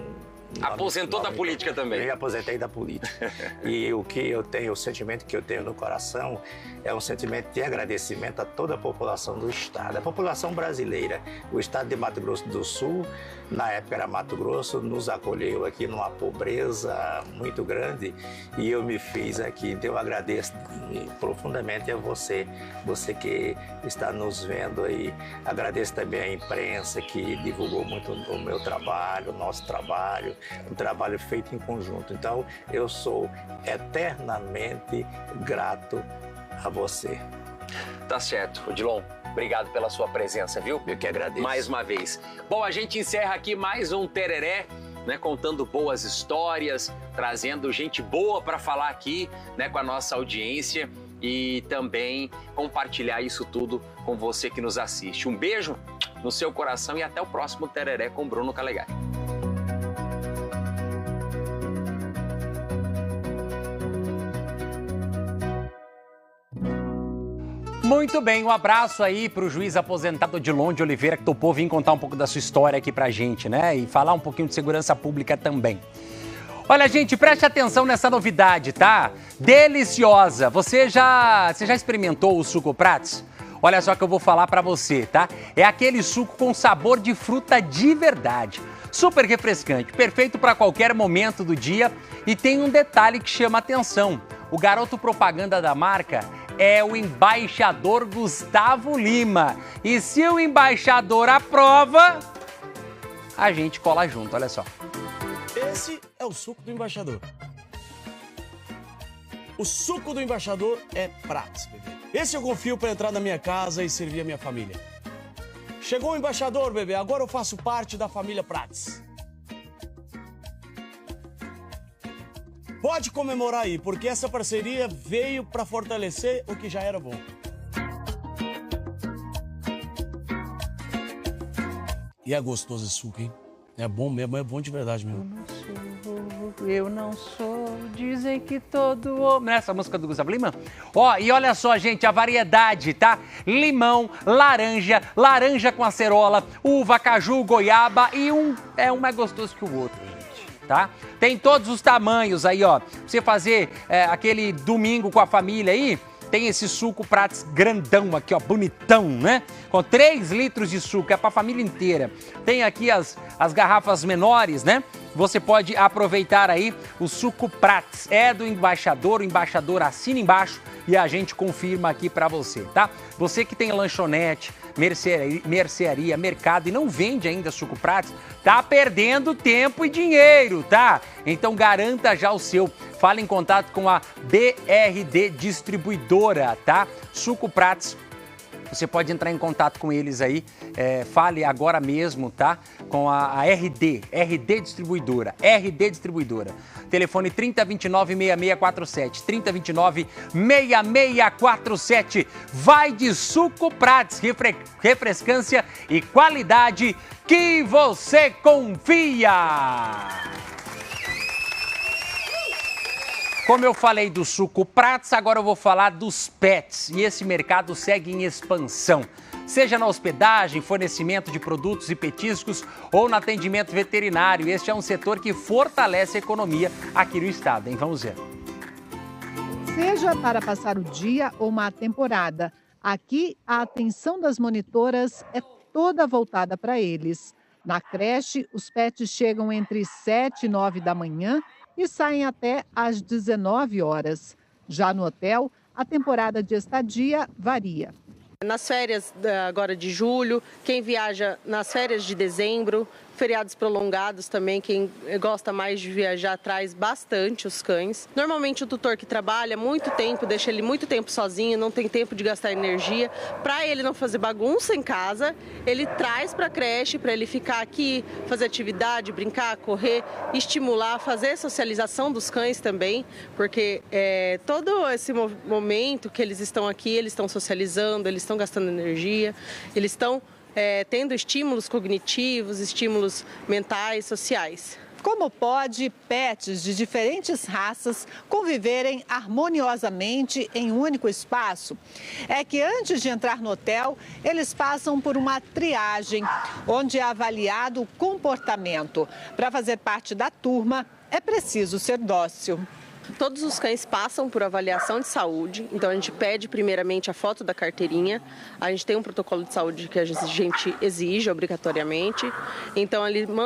Aposentou da política também? Eu me aposentei da política. E o que eu tenho, o sentimento que eu tenho no coração é um sentimento de agradecimento a toda a população do estado. A população brasileira, o estado de Mato Grosso do Sul, na época era Mato Grosso, nos acolheu aqui numa pobreza muito grande e eu me fiz aqui. Então eu agradeço profundamente a você, você que está nos vendo aí. Agradeço também à imprensa que divulgou muito o meu trabalho, o nosso trabalho, um trabalho feito em conjunto. Então, eu sou eternamente grato a você. Tá certo, Odilon. Obrigado pela sua presença, viu? Eu que agradeço. Mais uma vez. Bom, a gente encerra aqui mais um Tereré, né, contando boas histórias, trazendo gente boa para falar aqui, né, com a nossa audiência e também compartilhar isso tudo com você que nos assiste. Um beijo no seu coração e até o próximo Tereré com Bruno Calegari. Muito bem, um abraço aí pro juiz aposentado Odilon de Oliveira, que topou vir contar um pouco da sua história aqui pra gente, né? E falar um pouquinho de segurança pública também. Olha, gente, preste atenção nessa novidade, tá? Deliciosa! Você já experimentou o suco Prats? Olha só que eu vou falar pra você, tá? É aquele suco com sabor de fruta de verdade. Super refrescante, perfeito para qualquer momento do dia. E tem um detalhe que chama atenção. O garoto propaganda da marca é o embaixador Gustavo Lima. E se o embaixador aprova, a gente cola junto, olha só. Esse é o suco do embaixador. O suco do embaixador é Prats, bebê. Esse eu confio para entrar na minha casa e servir a minha família. Chegou o embaixador, bebê. Agora eu faço parte da família Prats. Pode comemorar aí, porque essa parceria veio para fortalecer o que já era bom. E é gostoso esse suco, hein? É bom mesmo, é bom de verdade mesmo. Eu não sou, dizem que todo homem... Nessa música do Gustavo Lima? Ó, e olha só, gente, a variedade, tá? Limão, laranja com acerola, uva, caju, goiaba e um mais gostoso que o outro, gente, tá? Tem todos os tamanhos aí, ó. Pra você fazer aquele domingo com a família aí, tem esse suco Prats grandão aqui, ó, bonitão, né? Com 3 litros de suco, é pra família inteira. Tem aqui as garrafas menores, né? Você pode aproveitar aí o suco Prats. É do embaixador, o embaixador assina embaixo e a gente confirma aqui pra você, tá? Você que tem lanchonete, mercearia, mercado e não vende ainda suco Prats, tá perdendo tempo e dinheiro, tá? Então garanta já o seu. Fale em contato com a BRD Distribuidora, tá? Suco Prats. Você pode entrar em contato com eles aí, fale agora mesmo, tá? Com a RD Distribuidora, RD Distribuidora. Telefone 3029-6647, 3029-6647. Vai de suco Prats, refrescância e qualidade que você confia! Como eu falei do suco Prats, agora eu vou falar dos pets. E esse mercado segue em expansão. Seja na hospedagem, fornecimento de produtos e petiscos ou no atendimento veterinário. Este é um setor que fortalece a economia aqui no estado, hein? Vamos ver. Seja para passar o dia ou uma temporada, aqui a atenção das monitoras é toda voltada para eles. Na creche, os pets chegam entre 7 e 9 da manhã e saem até às 19 horas. Já no hotel, a temporada de estadia varia. Nas férias agora de julho, quem viaja nas férias de dezembro, feriados prolongados também, quem gosta mais de viajar traz bastante os cães. Normalmente o tutor que trabalha muito tempo, deixa ele muito tempo sozinho, não tem tempo de gastar energia. Para ele não fazer bagunça em casa, ele traz para a creche, para ele ficar aqui, fazer atividade, brincar, correr, estimular, fazer socialização dos cães também, porque todo esse momento que eles estão aqui, eles estão socializando, eles estão gastando energia, eles estão tendo estímulos cognitivos, estímulos mentais, sociais. Como pode pets de diferentes raças conviverem harmoniosamente em um único espaço? É que antes de entrar no hotel, eles passam por uma triagem, onde é avaliado o comportamento. Para fazer parte da turma, é preciso ser dócil. Todos os cães passam por avaliação de saúde, então a gente pede primeiramente a foto da carteirinha, a gente tem um protocolo de saúde que a gente exige obrigatoriamente, então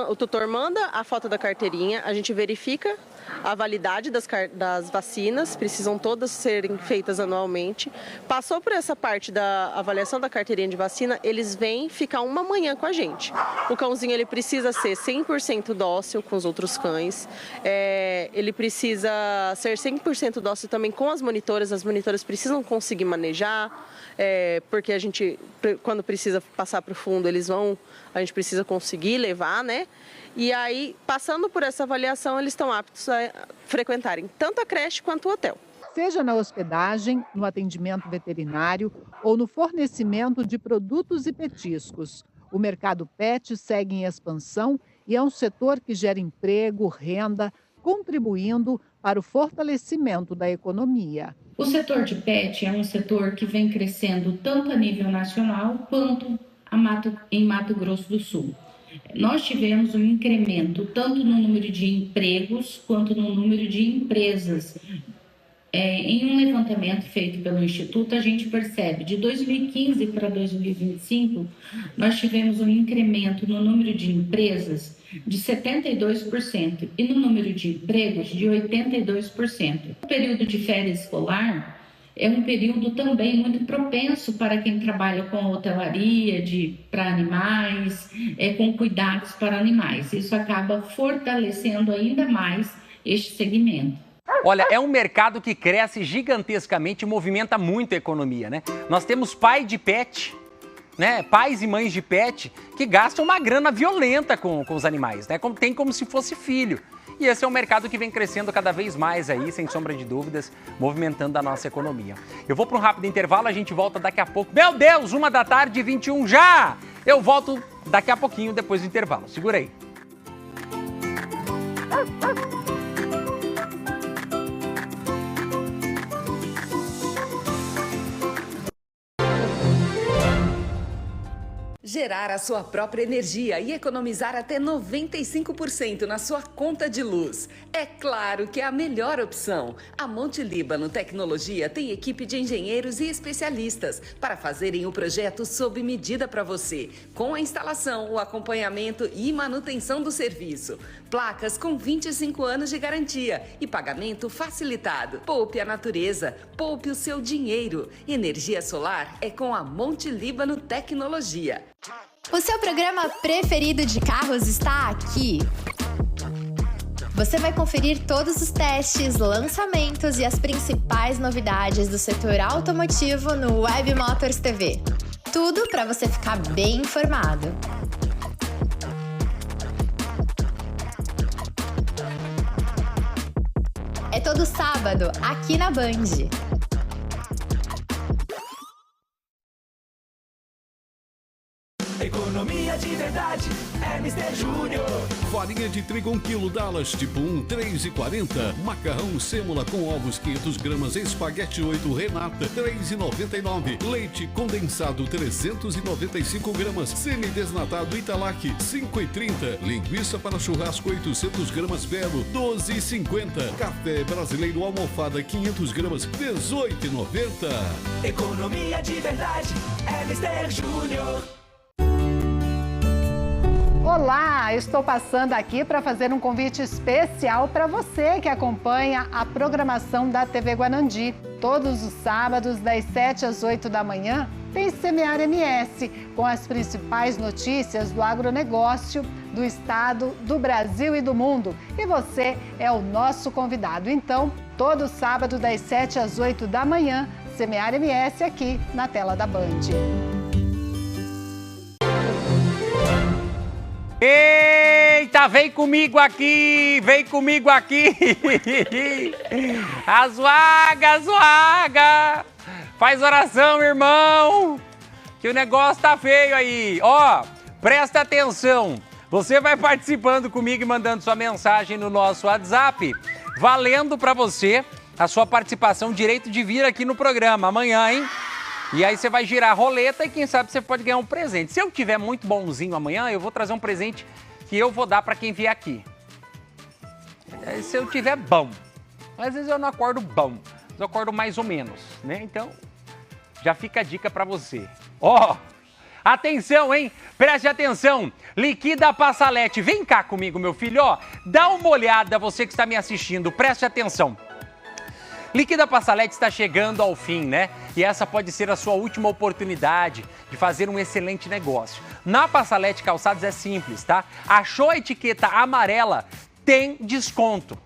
o tutor manda a foto da carteirinha, a gente verifica a validade das vacinas, precisam todas serem feitas anualmente. Passou por essa parte da avaliação da carteirinha de vacina, eles vêm ficar uma manhã com a gente. O cãozinho ele precisa ser 100% dócil com os outros cães, ele precisa ser 100% dócil também com as monitoras precisam conseguir manejar, porque a gente, quando precisa passar para o fundo, a gente precisa conseguir levar, né? E aí, passando por essa avaliação, eles estão aptos a frequentarem tanto a creche quanto o hotel. Seja na hospedagem, no atendimento veterinário ou no fornecimento de produtos e petiscos. O mercado pet segue em expansão e é um setor que gera emprego, renda, contribuindo para o fortalecimento da economia. O setor de pet é um setor que vem crescendo tanto a nível nacional quanto em Mato Grosso do Sul. Nós tivemos um incremento tanto no número de empregos quanto no número de empresas. Em um levantamento feito pelo Instituto, a gente percebe de 2015 para 2025, nós tivemos um incremento no número de empresas de 72% e no número de empregos de 82%. O período de férias escolar é um período também muito propenso para quem trabalha com hotelaria para animais, com cuidados para animais. Isso acaba fortalecendo ainda mais este segmento. Olha, é um mercado que cresce gigantescamente e movimenta muito a economia, né? Nós temos pai de pet, né? Pais e mães de pet que gastam uma grana violenta com os animais, né? Tem como se fosse filho. E esse é um mercado que vem crescendo cada vez mais aí, sem sombra de dúvidas, movimentando a nossa economia. Eu vou para um rápido intervalo, a gente volta daqui a pouco. Meu Deus, 1h21 já! Eu volto daqui a pouquinho, depois do intervalo. Segura aí. Gerar a sua própria energia e economizar até 95% na sua conta de luz. É claro que é a melhor opção. A Monte Líbano Tecnologia tem equipe de engenheiros e especialistas para fazerem o projeto sob medida para você, com a instalação, o acompanhamento e manutenção do serviço. Placas com 25 anos de garantia e pagamento facilitado. Poupe a natureza, poupe o seu dinheiro. Energia solar é com a Monte Líbano Tecnologia. O seu programa preferido de carros está aqui. Você vai conferir todos os testes, lançamentos e as principais novidades do setor automotivo no Web Motors TV. Tudo para você ficar bem informado. É todo sábado, aqui na Band. Economia de verdade é Mr. Júnior. Farinha de trigo 1 kg Dallas, tipo 1, 3,40. Macarrão sêmola com ovos 500 gramas, espaguete 8 Renata, 3,99. Leite condensado 395 gramas, semi-desnatado Italac, 5,30. Linguiça para churrasco 800 gramas Belo, 12,50. Café brasileiro almofada 500 gramas, 18,90. Economia de verdade é Mr. Júnior. Olá, estou passando aqui para fazer um convite especial para você que acompanha a programação da TV Guanandi. Todos os sábados, das 7 às 8 da manhã, tem Semear MS, com as principais notícias do agronegócio, do estado, do Brasil e do mundo. E você é o nosso convidado. Então, todo sábado, das 7 às 8 da manhã, Semear MS aqui na tela da Band. Eita, vem comigo aqui, vem comigo aqui. Azuaga. Faz oração, irmão, que o negócio tá feio aí. Ó, presta atenção. Você vai participando comigo e mandando sua mensagem no nosso WhatsApp, valendo pra você a sua participação, direito de vir aqui no programa amanhã, hein? E aí você vai girar a roleta e quem sabe você pode ganhar um presente. Se eu tiver muito bonzinho amanhã, eu vou trazer um presente que eu vou dar para quem vier aqui. Se eu tiver bom. Às vezes eu não acordo bom, eu acordo mais ou menos, né? Então, já fica a dica para você. Ó, atenção, hein? Preste atenção. Liquida Passalete. Vem cá comigo, meu filho, ó. Dá uma olhada, você que está me assistindo. Preste atenção. Liquida Passalete está chegando ao fim, né? E essa pode ser a sua última oportunidade de fazer um excelente negócio. Na Passalete Calçados é simples, tá? Achou a etiqueta amarela, tem desconto.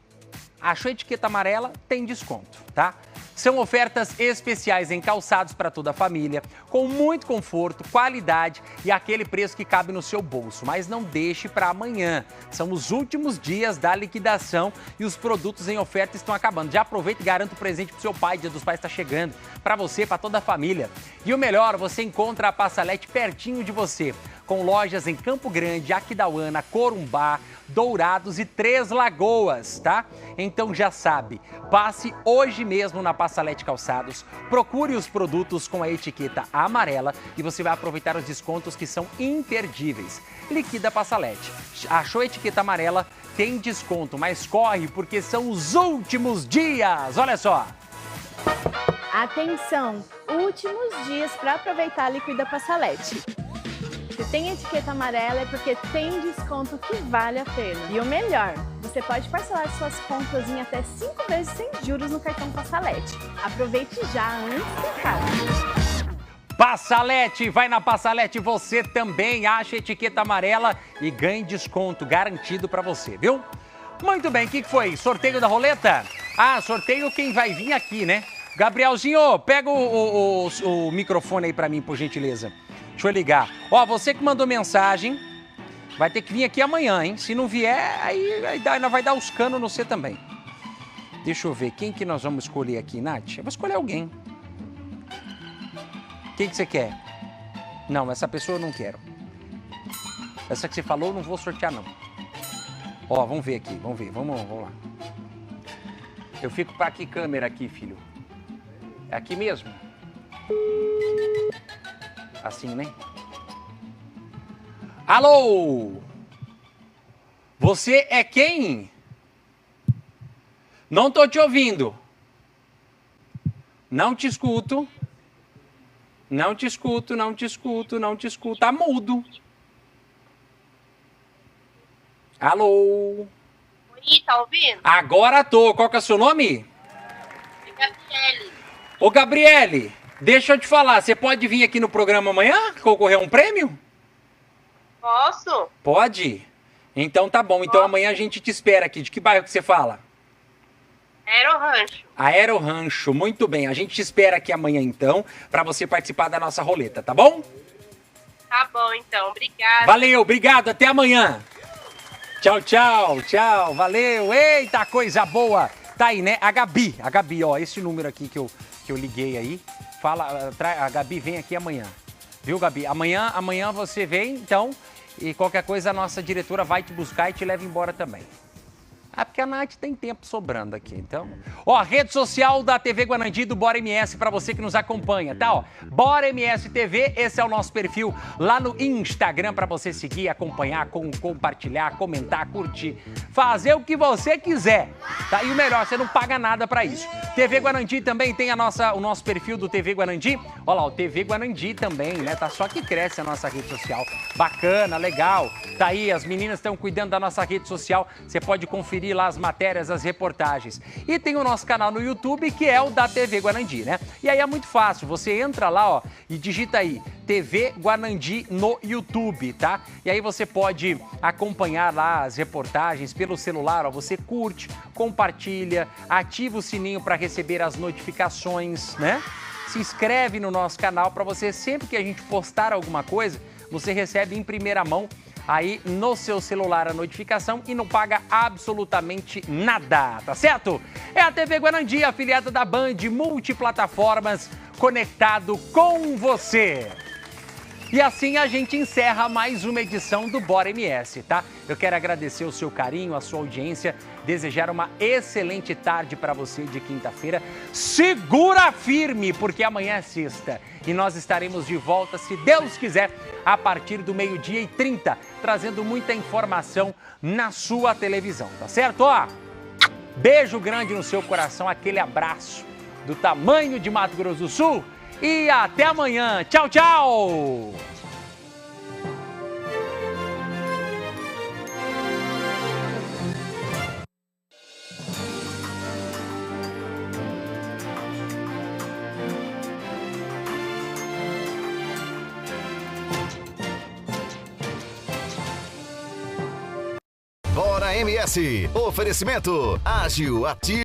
Achou a etiqueta amarela, tem desconto, tá? São ofertas especiais em calçados para toda a família, com muito conforto, qualidade e aquele preço que cabe no seu bolso. Mas não deixe para amanhã. São os últimos dias da liquidação e os produtos em oferta estão acabando. Já aproveita e garanta o presente para o seu pai. Dia dos Pais está chegando. Para você, para toda a família. E o melhor, você encontra a Passalete pertinho de você. Com lojas em Campo Grande, Aquidauana, Corumbá, Dourados e Três Lagoas, tá? Então já sabe, passe hoje mesmo na Passalete Calçados, procure os produtos com a etiqueta amarela e você vai aproveitar os descontos que são imperdíveis. Liquida Passalete. Achou a etiqueta amarela, tem desconto, mas corre porque são os últimos dias. Olha só. Atenção, últimos dias para aproveitar a Liquida Passalete. Se tem etiqueta amarela é porque tem desconto que vale a pena. E o melhor, você pode parcelar suas contas em até 5 vezes sem juros no cartão Passalete. Aproveite já antes que acabe. Passalete, vai na Passalete, você também acha etiqueta amarela e ganhe desconto garantido para você, viu? Muito bem, o que foi? Sorteio da roleta? Ah, sorteio quem vai vir aqui, né? Gabrielzinho, pega o microfone aí para mim, por gentileza. Deixa eu ligar. Ó, você que mandou mensagem, vai ter que vir aqui amanhã, hein? Se não vier, aí vai dar os canos no você também. Deixa eu ver, quem que nós vamos escolher aqui, Nath? Eu vou escolher alguém. Quem que você quer? Não, essa pessoa eu não quero. Essa que você falou eu não vou sortear, não. Ó, vamos ver aqui, vamos ver, vamos lá. Eu fico para que câmera aqui, filho? É aqui mesmo? Assim, né? Alô? Você é quem? Não tô te ouvindo. Não te escuto. Não te escuto, não te escuto, não te escuto. Tá mudo. Alô? Oi, tá ouvindo? Agora tô. Qual que é o seu nome? Gabriele. Ô, Gabriele, deixa eu te falar. Você pode vir aqui no programa amanhã concorrer a um prêmio? Posso? Pode? Então tá bom. Então amanhã a gente te espera aqui. De que bairro que você fala? Aerorancho. Aerorancho. Muito bem. A gente te espera aqui amanhã então para você participar da nossa roleta, tá bom? Tá bom, então. Obrigada. Valeu, obrigado. Até amanhã. Tchau, tchau, tchau. Valeu. Eita, coisa boa. Tá aí, né? A Gabi, ó, esse número aqui que eu liguei aí. Fala, a Gabi vem aqui amanhã. Viu, Gabi? Amanhã você vem, então, E qualquer coisa a nossa diretora vai te buscar e te leva embora também. Ah, porque a Nath tem tempo sobrando aqui, então... Ó, rede social da TV Guanandi do Bora MS para você que nos acompanha, tá? Ó, Bora MS TV, esse é o nosso perfil lá no Instagram para você seguir, acompanhar, compartilhar, comentar, curtir, fazer o que você quiser, tá? E o melhor, você não paga nada para isso. TV Guanandi também tem o nosso perfil do TV Guanandi. Ó lá, o TV Guanandi também, né? Tá só que cresce a nossa rede social. Bacana, legal. Tá aí, as meninas estão cuidando da nossa rede social. Você pode conferir lá as matérias, as reportagens. E tem o nosso canal no YouTube, que é o da TV Guanandi, né? E aí é muito fácil, você entra lá, ó, e digita aí, TV Guanandi no YouTube, tá? E aí você pode acompanhar lá as reportagens pelo celular, ó, você curte, compartilha, ativa o sininho para receber as notificações, né? Se inscreve no nosso canal para você, sempre que a gente postar alguma coisa, você recebe em primeira mão aí no seu celular a notificação e não paga absolutamente nada, tá certo? É a TV Guanandi, afiliada da Band, multiplataformas, conectado com você. E assim a gente encerra mais uma edição do Bora MS, tá? Eu quero agradecer o seu carinho, a sua audiência, desejar uma excelente tarde para você de quinta-feira. Segura firme, porque amanhã é sexta e nós estaremos de volta, se Deus quiser, a partir do 12h30, trazendo muita informação na sua televisão, tá certo? Ó, beijo grande no seu coração, aquele abraço do tamanho de Mato Grosso do Sul. E até amanhã. Tchau, tchau! Bora MS. Oferecimento Ágil, ativo.